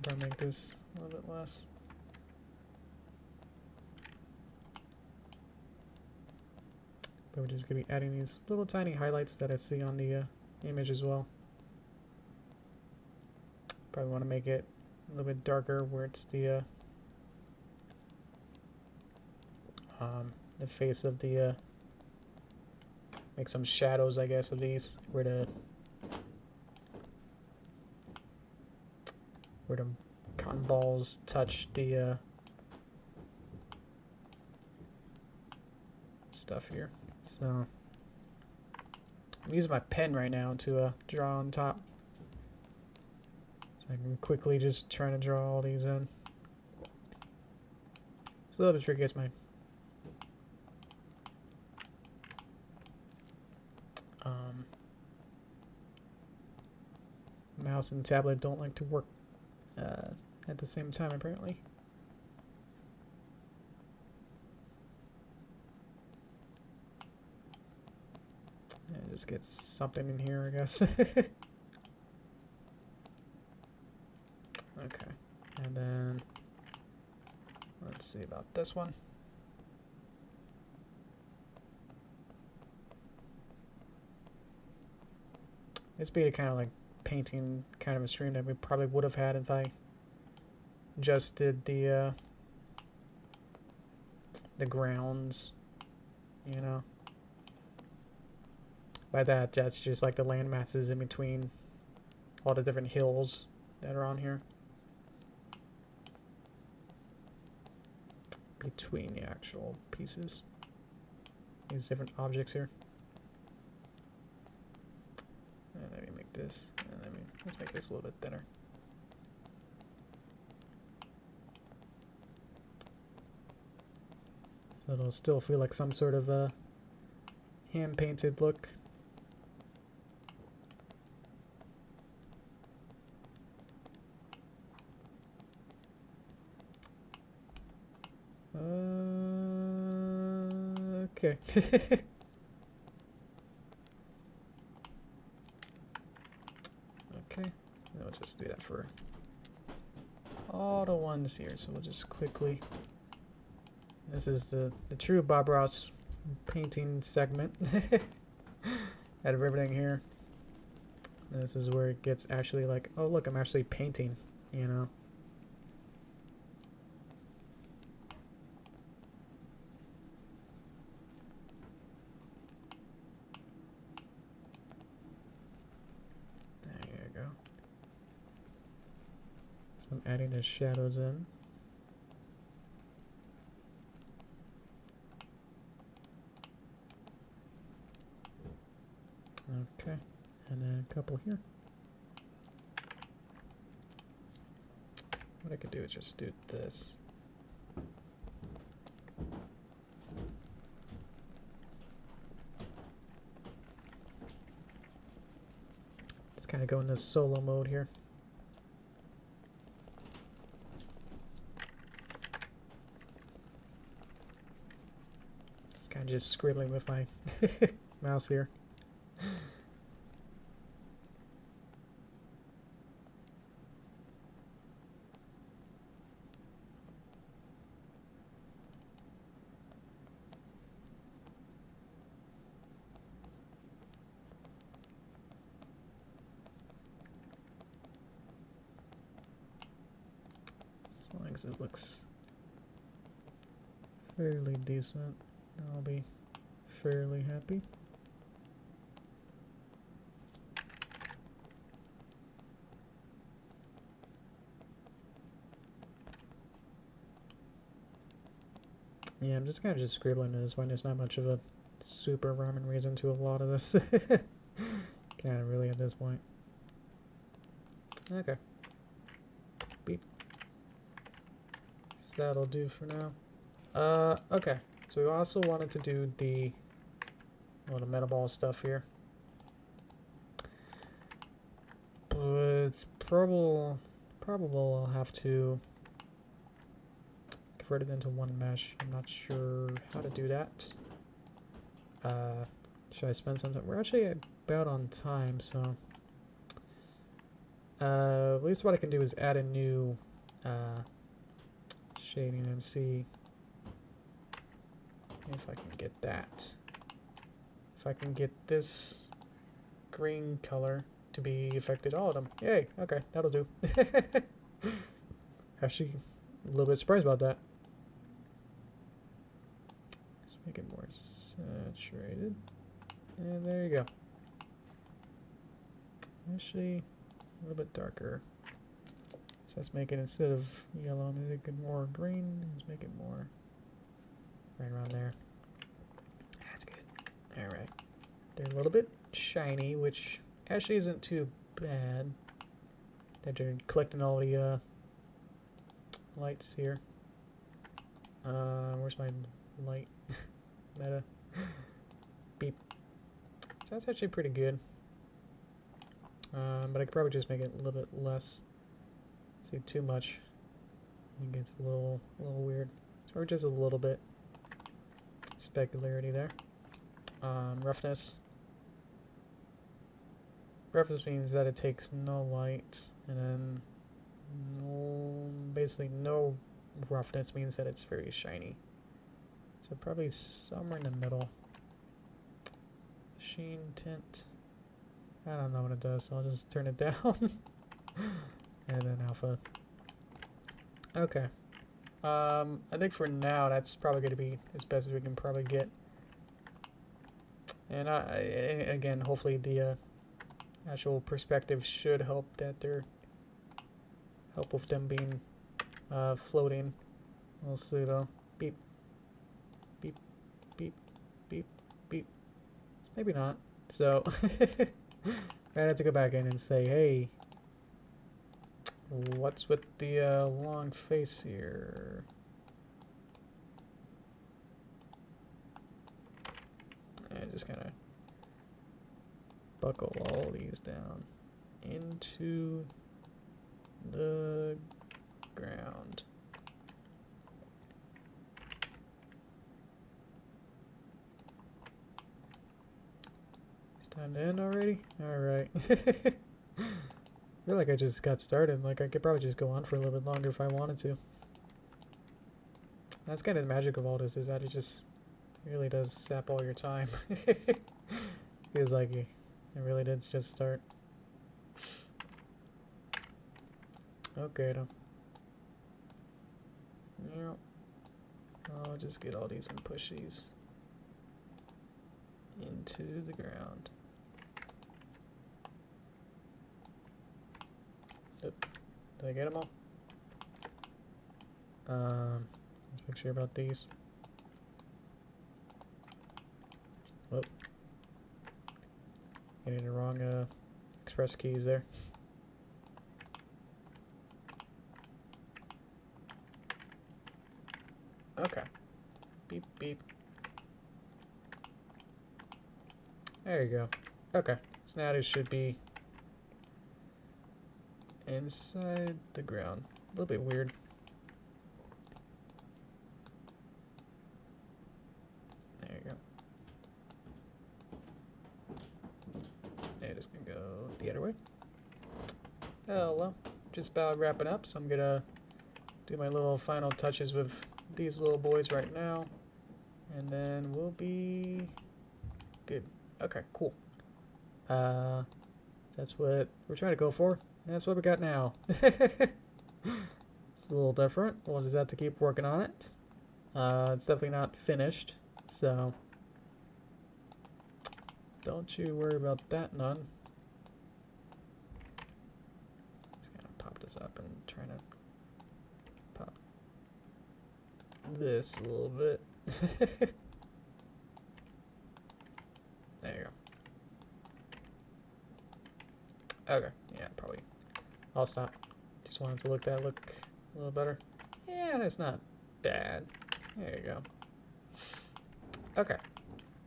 Probably make this a little bit less. But we're just going to be adding these little tiny highlights that I see on the image as well. Probably want to make it a little bit darker where it's the face of the make some shadows, I guess, of these where the cotton balls touch the stuff here. So I'm using my pen right now to draw on top. So I can quickly just try to draw all these in. It's a little bit tricky, it's my mouse and tablet don't like to work at the same time, apparently. Yeah, just get something in here, I guess. Okay. And then let's see about this one. This be kind of like painting kind of a stream that we probably would have had if I just did the grounds, you know. By that, that's just like the land masses in between all the different hills that are on here. Between the actual pieces. These different objects here. And let me make this, and let's make this a little bit thinner. So it'll still feel like some sort of hand-painted look. Okay. Okay, we'll just do that for all the ones here. So we'll just quickly. This is the true Bob Ross painting segment. Out of everything here. This is where it gets actually like, oh look, I'm actually painting, you know. So I'm adding the shadows in. Okay, and then a couple here. What I could do is just do this. Let's kind of go in this solo mode here. Just kind of just scribbling with my mouse here. As long as it looks fairly decent, I'll be fairly happy. Yeah, I'm just kind of just scribbling at this one. There's not much of a super rhyme and reason to a lot of this. Kind of really at this point. Okay. Beep. So that'll do for now. Okay. So we also wanted to do the metal ball stuff here. But it's probable I'll have to convert it into one mesh. I'm not sure how to do that. Should I spend some time? We're actually about on time, so at least what I can do is add a new shading and see if I can get that. If I can get this green color to be affected all of them. Yay, okay, that'll do. Actually, a little bit surprised about that. Let's make it more saturated. And there you go. Actually, a little bit darker. So let's make it, instead of yellow, make it more green. Let's make it more right around there. That's good. Alright. They're a little bit shiny, which actually isn't too bad. That you're collecting all the lights here. Where's my light? Meta. Beep. So that's actually pretty good. But I could probably just make it a little bit less. See, too much, it gets a little weird. So just a little bit specularity there. Roughness. Roughness means that it takes no light, and then basically no roughness means that it's very shiny. So probably somewhere in the middle. Sheen tint. I don't know what it does, so I'll just turn it down. And then alpha. Okay. I think for now that's probably going to be as best as we can probably get. And again, hopefully the actual perspective should help with them being floating. We'll see though. Beep. Beep. Beep. Beep. Beep. Maybe not. So I had to go back in and say, hey, what's with the long face here? And just kind of buckle all these down into the ground. It's time to end already? Alright. I feel like I just got started. Like, I could probably just go on for a little bit longer if I wanted to. That's kind of the magic of all this, is that it just really does sap all your time. Feels like it really did just start. Okay, though. Yep. I'll just get all these and push these into the ground. Yep. Did I get them all? Let's make sure about these. Whoop. Getting the wrong express keys there. Okay. Beep, beep. There you go. Okay. So now this should be inside the ground. A little bit weird. There you go. And it's gonna go the other way. Oh well, just about wrapping up, so I'm gonna do my little final touches with these little boys right now, and then we'll be good. Okay, cool. That's what we're trying to go for. That's what we got now. It's a little different. We'll just have to keep working on it. It's definitely not finished, so don't you worry about that none. Just gonna pop this up and try to pop this a little bit. There you go. Okay, yeah, probably. I'll stop. Just wanted to look a little better. Yeah, that's not bad. There you go. Okay.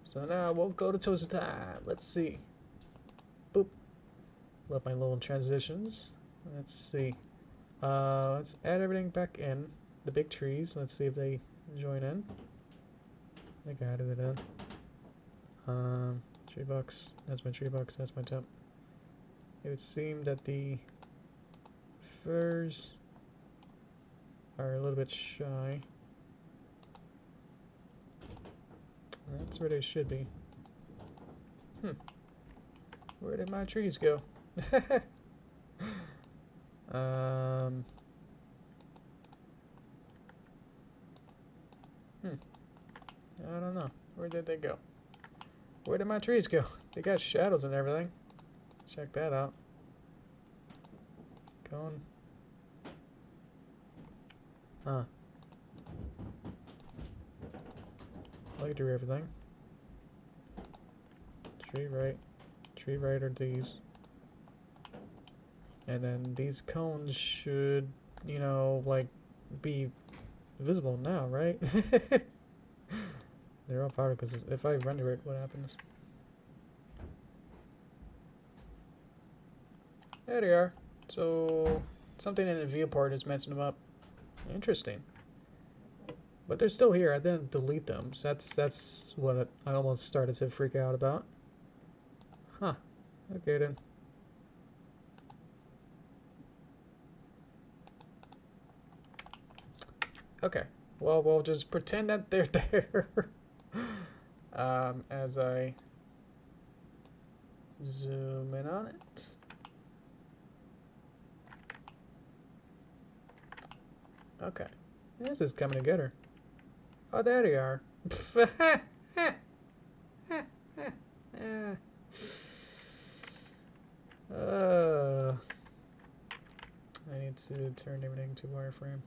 So now we'll go to toaster time. Let's see. Boop. Love my little transitions. Let's see. Let's add everything back in. The big trees. Let's see if they join in. I think I added it in. Tree box. That's my tree box. That's my temp. It would seem that the firs are a little bit shy. That's where they should be. Where did my trees go? I don't know. Where did they go? Where did my trees go? They got shadows and everything. Check that out. Going. Huh. I do everything. Tree right are these. And then these cones should, you know, like, be visible now, right? They're all particles. If I render it, what happens? There they are. So, something in the viewport is messing them up. Interesting. But they're still here. I didn't delete them. So that's what I almost started to freak out about. Huh. Okay then. Okay. Well, we'll just pretend that they're there. As I zoom in on it. Okay. This is coming together. Oh, there they are. I need to turn everything to wireframe.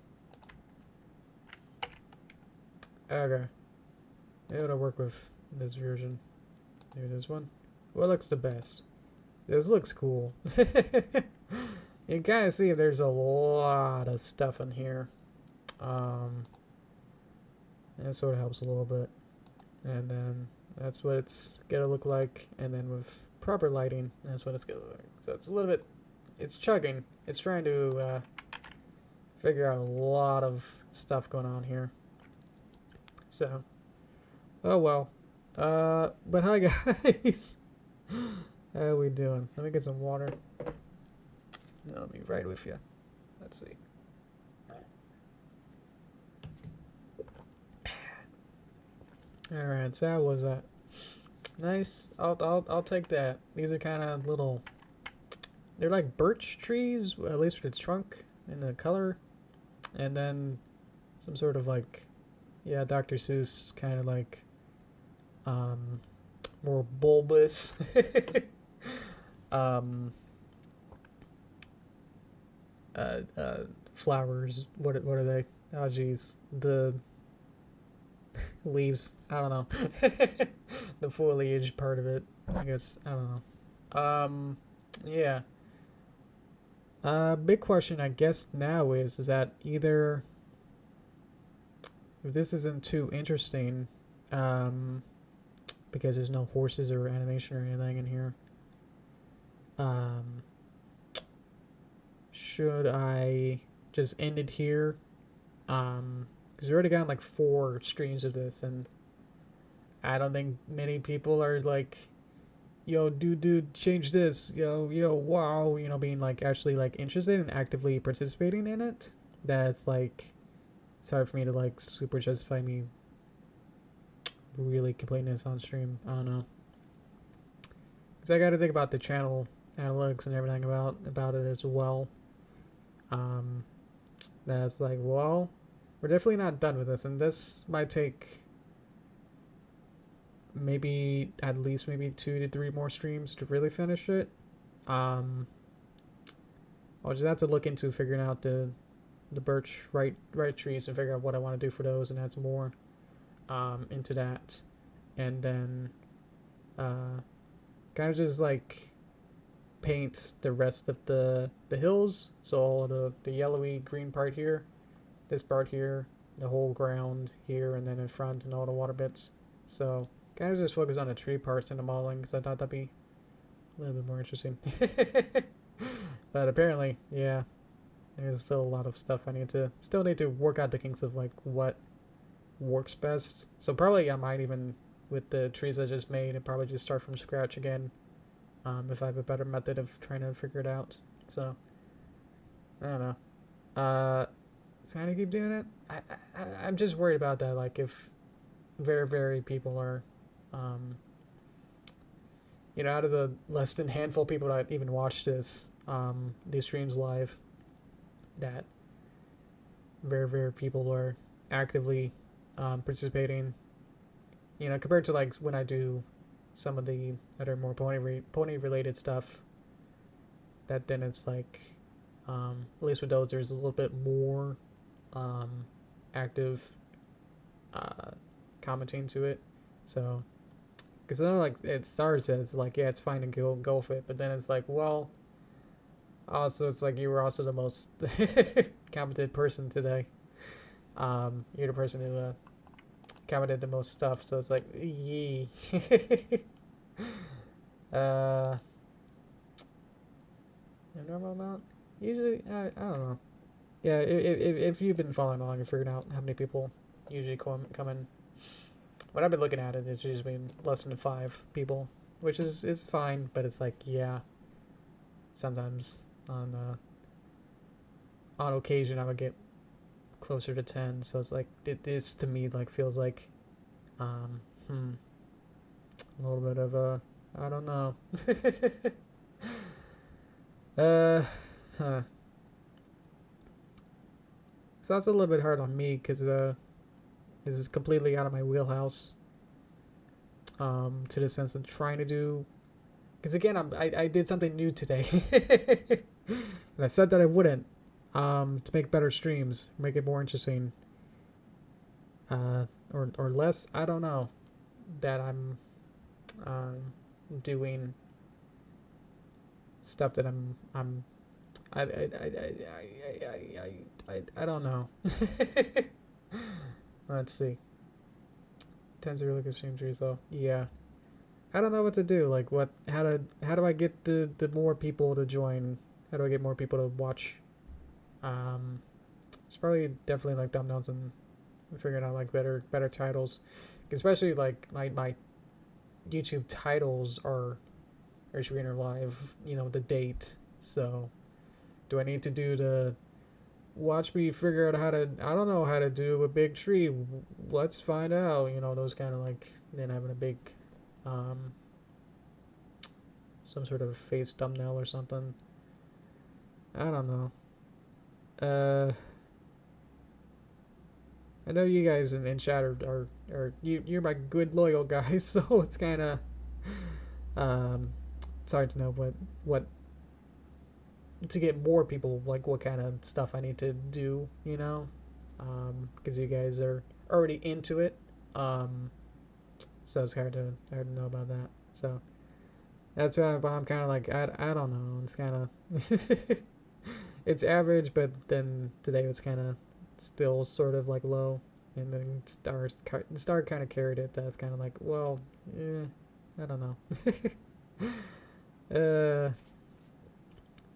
Okay. It'll work with this version. Maybe this one. What looks the best? This looks cool. You can kind of see there's a lot of stuff in here. And it sort of helps a little bit. And then that's what it's gonna look like. And then with proper lighting, that's what it's gonna look like. So it's a little bit, it's chugging. It's trying to figure out a lot of stuff going on here. So, oh well. But hi guys. How are we doing? Let me get some water. I'll be right with you. Let's see. All right, so how was that? Nice. I'll take that. These are kind of little. They're like birch trees, at least for the trunk and the color, and then some sort of like, yeah, Dr. Seuss kind of like, more bulbous. Flowers. What are they? Oh geez, the leaves. I don't know. The foliage part of it. I guess I don't know. Yeah. Big question I guess now is that either if this isn't too interesting, because there's no horses or animation or anything in here. Um, should I just end it here? Because we already got like 4 streams of this, and I don't think many people are like, yo, dude, change this, yo, wow, being like actually like interested and actively participating in it. That's like, it's hard for me to like super justify me really completing this on stream. I don't know. Because I got to think about the channel analytics and everything about it as well. That's like, well, we're definitely not done with this, and this might take maybe at least maybe 2 to 3 more streams to really finish it. I'll just have to look into figuring out the birch right trees and figure out what I want to do for those and add some more into that, and then kind of just like paint the rest of the hills, so all the yellowy green part here, this part here, the whole ground here, and then in front and all the water bits. So kind of just focus on the tree parts in the modeling, because I thought that'd be a little bit more interesting. But apparently, yeah, there's still a lot of stuff I still need to work out the kinks of like what works best. So probably I might even, with the trees I just made, and probably just start from scratch again, if I have a better method of trying to figure it out. So I don't know. So how do you keep doing it? I'm just worried about that. Like if very people are, out of the less than handful of people that even watch these streams live, that very people are actively participating. Compared to like when I do some of the other more pony related stuff, that then it's like, at least with those, there's a little bit more active commenting to it. So, because I know like it starts as like, yeah, it's fine to go for it, but then it's like, well, also it's like you were also the most commented person today. You're the person who commented the most stuff, so it's like, yee. A normal amount? Usually, I don't know. Yeah, if you've been following along and figuring out how many people usually come in, what I've been looking at it's usually been less than 5 people, which is fine, but it's like, yeah, sometimes on occasion I would get closer to 10, so it's like this to me like feels like a little bit of a, I don't know. So that's a little bit hard on me because this is completely out of my wheelhouse, to the sense of trying to do, because again I did something new today. And I said that I wouldn't, to make better streams, make it more interesting, or less, I don't know, that I'm doing stuff that I don't know. Let's see. 10's a really good stream tree, so yeah. I don't know what to do. Like how do I get the more people to join? How do I get more people to watch? It's probably definitely like thumbnails and figuring out like better titles. Especially like my YouTube titles are Screener Live, the date. So do I need to do the watch me figure out how to, I don't know how to do a big tree, let's find out, those kind of like, then having a big some sort of face thumbnail or something. I don't know. I know you guys in chat are you're my good loyal guys, so it's kind of it's hard to know what to get more people, like what kind of stuff I need to do, because you guys are already into it. So it's hard to know about that. So that's why I'm kind of like I don't know. It's kind of it's average, but then today was kind of still sort of like low, and then Star kind of carried it. That's kind of like, well, I don't know.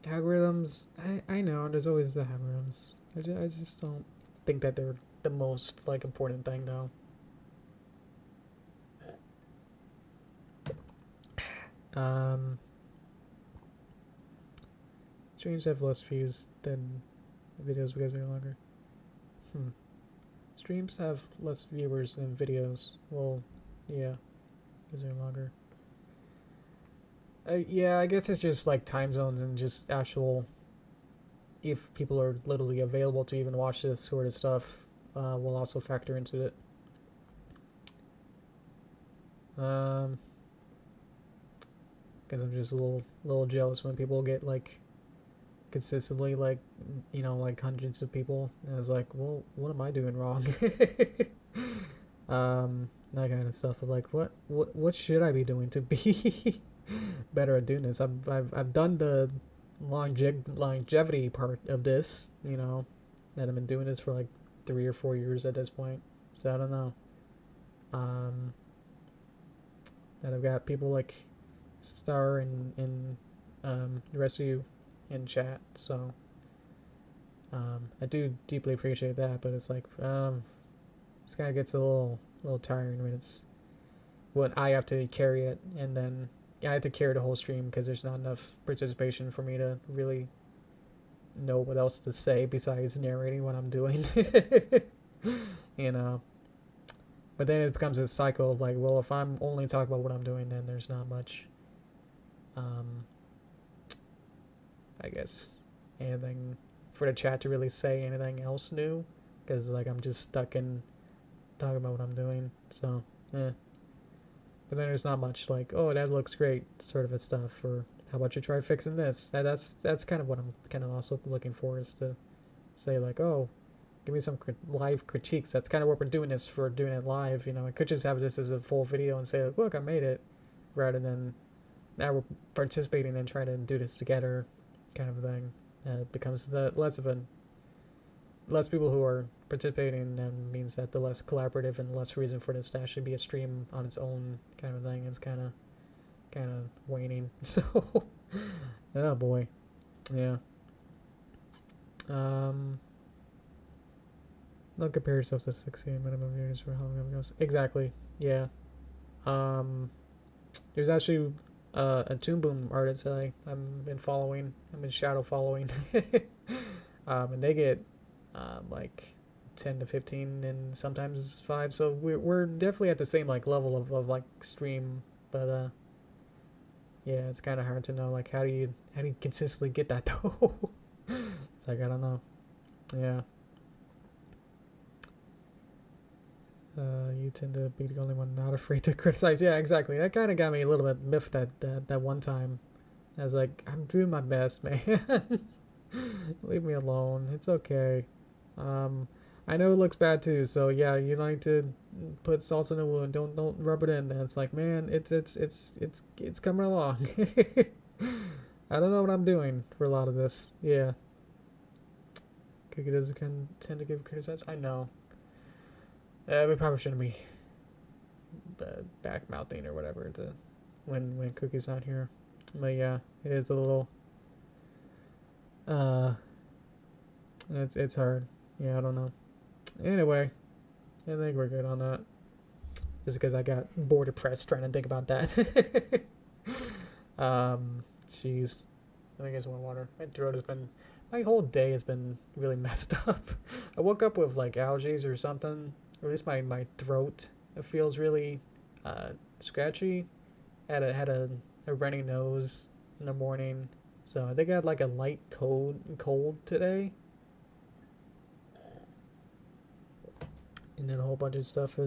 Algorithms, I know there's always the algorithms. I just don't think that they're the most like important thing though. Streams have less views than videos because they're longer. Streams have less viewers than videos. Well, yeah, because they're longer. Yeah, I guess it's just like time zones and just actual, if people are literally available to even watch this sort of stuff, will also factor into it. Because I'm just a little jealous when people get like consistently like, you know, like hundreds of people, and I was like, well, what am I doing wrong? That kind of stuff of like, what should I be doing to be better at doing this? I've done the longevity part of this, you know, that I've been doing this for like 3 or 4 years at this point, so I don't know. That I've got people like Star and the rest of you in chat, so I do deeply appreciate that, but it's like this kind of gets a little tiring when I have to carry it, and then I have to carry the whole stream because there's not enough participation for me to really know what else to say besides narrating what I'm doing. You know, but then it becomes a cycle of like, well, if I'm only talking about what I'm doing, then there's not much I guess anything for the chat to really say anything else new, because like I'm just stuck in talking about what I'm doing. So but then there's not much like, oh, that looks great sort of stuff, or how about you try fixing this. That's kind of what I'm kind of also looking for, is to say like, oh, give me some live critiques. That's kind of what we're doing this for, doing it live. You know, I could just have this as a full video and say like, look, I made it, rather than now we're participating and trying to do this together kind of thing. It becomes less people who are participating, then means that the less collaborative and less reason for this to actually be a stream on its own kind of thing. It's kind of waning. So oh boy, yeah. Don't compare yourself to 60 minimum viewers for how long it goes. Exactly. Yeah. There's actually a Toon Boom artist that I've been following. I've been shadow following. And they get like 10 to 15 and sometimes 5. So we're definitely at the same like level of like stream, but yeah, it's kind of hard to know like how do you consistently get that though. It's like, I don't know. Yeah. You tend to be the only one not afraid to criticize. Yeah, exactly. That kind of got me a little bit miffed that one time. I was like, I'm doing my best, man. Leave me alone. It's okay. I know it looks bad too. So yeah, you like to put salt in the wound. Don't rub it in. And it's like, man, it's coming along. I don't know what I'm doing for a lot of this. Yeah. Cookie doesn't tend to give criticism. I know. We probably shouldn't be back mouthing or whatever when Cookie's not here. But yeah, it is a little it's hard. Yeah, I don't know. Anyway, I think we're good on that. Just because I got bored depressed trying to think about that. Jeez. Let me get some more water. My whole day has been really messed up. I woke up with like allergies or something. Or at least my throat, it feels really scratchy. Had a runny nose in the morning, so I think I had like a light cold today, and then a whole bunch of stuff.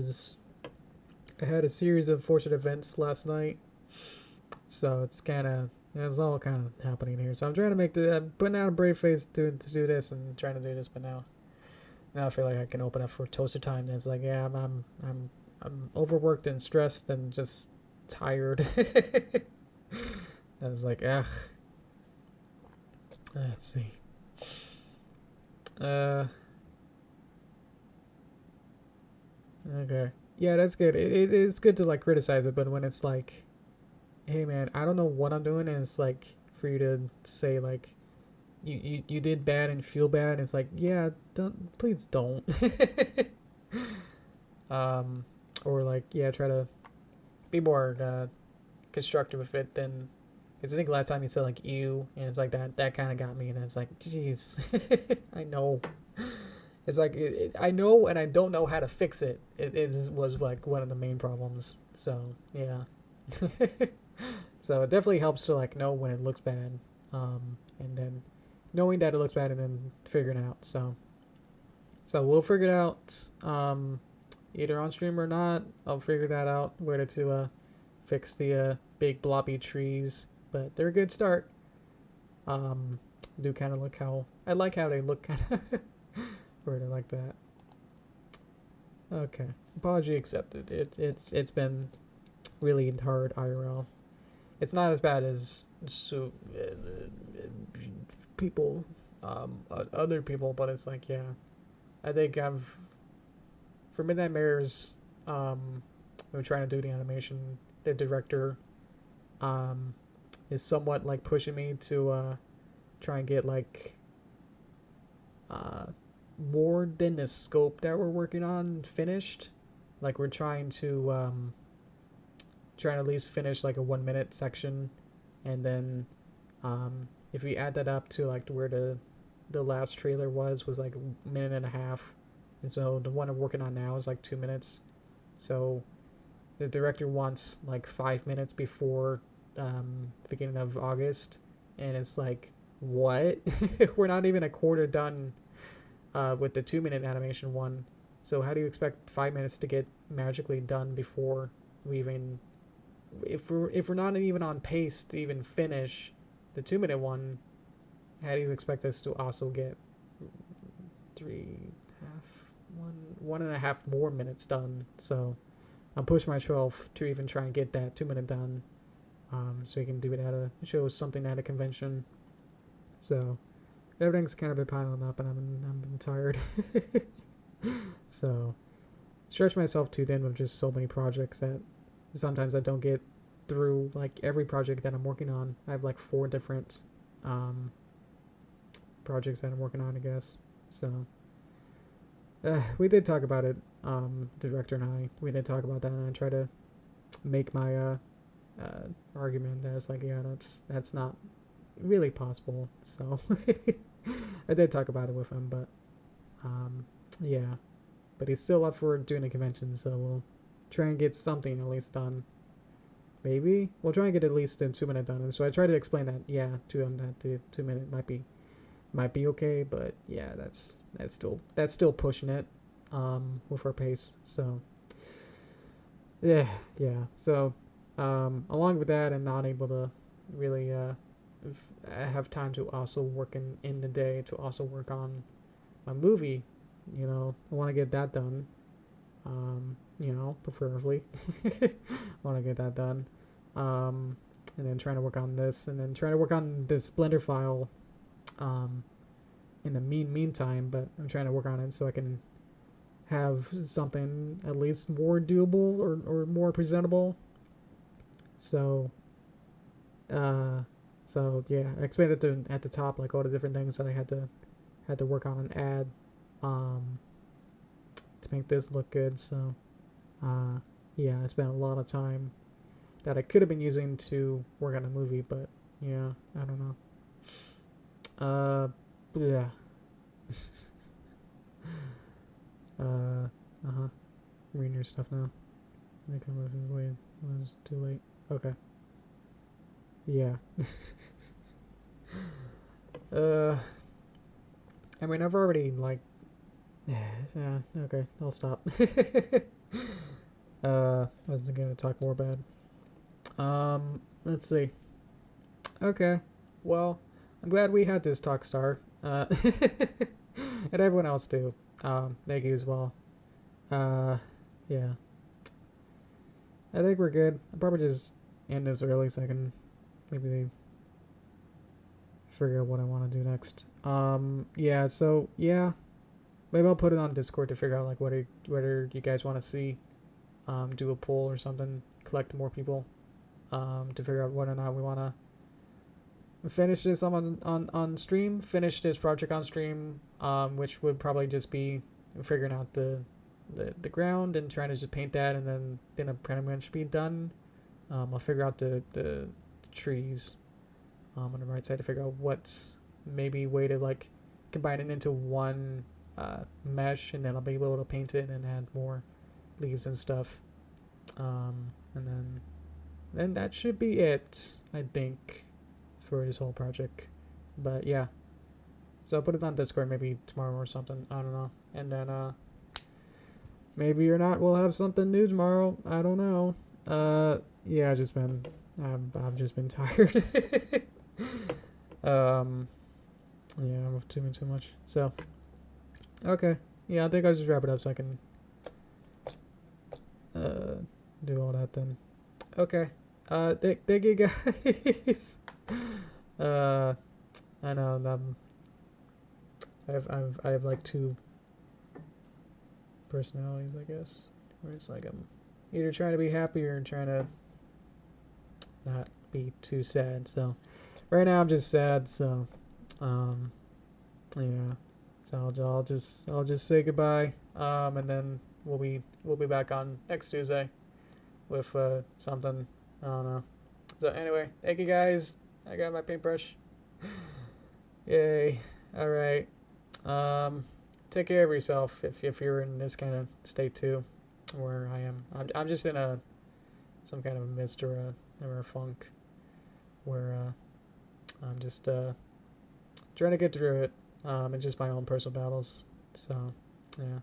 I had a series of fortunate events last night, so it's all kind of happening here. So I'm trying to I'm putting out a brave face to do this and trying to do this, but now Now I feel like I can open up for toaster time. And it's like, yeah, I'm overworked and stressed and just tired. I was like, ugh. Let's see. Okay. Yeah, that's good. It's good to like criticize it, but when it's like, hey man, I don't know what I'm doing, and it's like for you to say like, you did bad and feel bad. It's like, yeah, don't, please don't. um, or like, yeah, try to be more constructive with it than. Because I think last time you said like ew, and it's like that kind of got me, and it's like, jeez, I know. It's like I know, and I don't know how to fix it. Was like one of the main problems. So yeah. So it definitely helps to like know when it looks bad, and then knowing that it looks bad, and then figuring it out. So we'll figure it out, either on stream or not. I'll figure that out where to fix the big blobby trees, but they're a good start. Do kind of look how I like how they look kind of word it like that. Okay, apology accepted. It's been really hard IRL. It's not as bad as people, other people, but it's like, yeah, I think for Midnight Mirrors, we're trying to do the animation. The director, is somewhat like pushing me to try and get like more than the scope that we're working on finished. Like we're trying to at least finish like a 1 minute section, and then if we add that up to like where the last trailer was like a minute and a half, and so the one I'm working on now is like 2 minutes. So the director wants like 5 minutes before the beginning of August, and it's like, what? We're not even a quarter done with the 2 minute animation one. So how do you expect 5 minutes to get magically done before we even, if we're not even on pace to even finish the 2 minute one? How do you expect us to also get 1.5 more minutes done? So I'm pushing myself to even try and get that 2 minute done, so you can do it at a show, something at a convention. So everything's kind of been piling up, and I'm tired. So stretch myself too thin with just so many projects that sometimes I don't get through like every project that I'm working on. I have like 4 different projects that I'm working on, I guess. So we did talk about it, the director and we did talk about that, and I tried to make my argument that it's like, yeah, that's not really possible. So I did talk about it with him, but yeah, but he's still up for doing a convention, so we'll try and get something at least done. Maybe we'll try and get at least a 2 minute done. And so I tried to explain that, yeah, to him, that the 2 minute might be okay, but yeah, that's still pushing it with our pace. So yeah. So along with that, and not able to really have time to also work in the day to also work on my movie. I want to get that done. Preferably want to get that done. And then trying to work on this, and then trying to work on this Blender file in the meantime, but I'm trying to work on it so I can have something at least more doable or more presentable. So yeah, I explained it at the top, like all the different things that I had to work on and add to make this look good. So yeah, I spent a lot of time that I could have been using to work on a movie, but yeah, I don't know. Yeah. Reading your stuff now. I think I'm wait. It was too late. Okay. Yeah. I mean, I've already like. Yeah. Okay, I'll stop. I wasn't gonna talk more bad. Let's see. Okay. Well, I'm glad we had this talk star. And everyone else too. Thank you as well. Yeah. I think we're good. I'll probably just end this early so I can maybe figure out what I want to do next. Yeah, so, yeah. Maybe I'll put it on Discord to figure out, like, whether you guys want to see, do a poll or something, collect more people, to figure out whether or not we want to finish this on stream, finish this project on stream, which would probably just be figuring out the ground and trying to just paint that, and then I'm pretty much be done. I'll figure out the trees on the right side to figure out what's maybe way to like combine it into one mesh, and then I'll be able to paint it and add more leaves and stuff. And then that should be it, I think, for this whole project. But yeah, so I'll put it on Discord maybe tomorrow or something. I don't know. And then maybe or not we'll have something new tomorrow. I don't know. Yeah, I've just been tired. Yeah, I'm doing too much. So okay, yeah, I think I'll just wrap it up so I can do all that then. Okay. Thank you guys. I know I have like two personalities, I guess, where it's like I'm either trying to be happy or trying to not be too sad. So right now I'm just sad. So yeah. So I'll just say goodbye. And then we'll be back on next Tuesday with something. I don't know. So anyway, thank you guys. I got my paintbrush. Yay. All right. Take care of yourself if you're in this kind of state too, where I am. I'm just in some kind of a mist or a funk, where I'm just trying to get through it. And just my own personal battles. So yeah.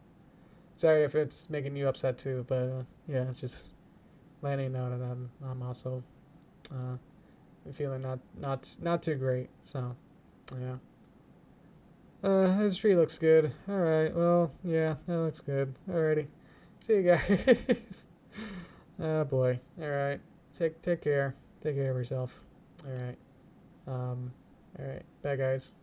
Sorry if it's making you upset too, but yeah, just letting you know that I'm also feeling not too great. So yeah. This tree looks good. Alright, well, yeah, that looks good. Alrighty. See you guys. Oh boy. Alright. Take care. Take care of yourself. Alright. Alright. Bye guys.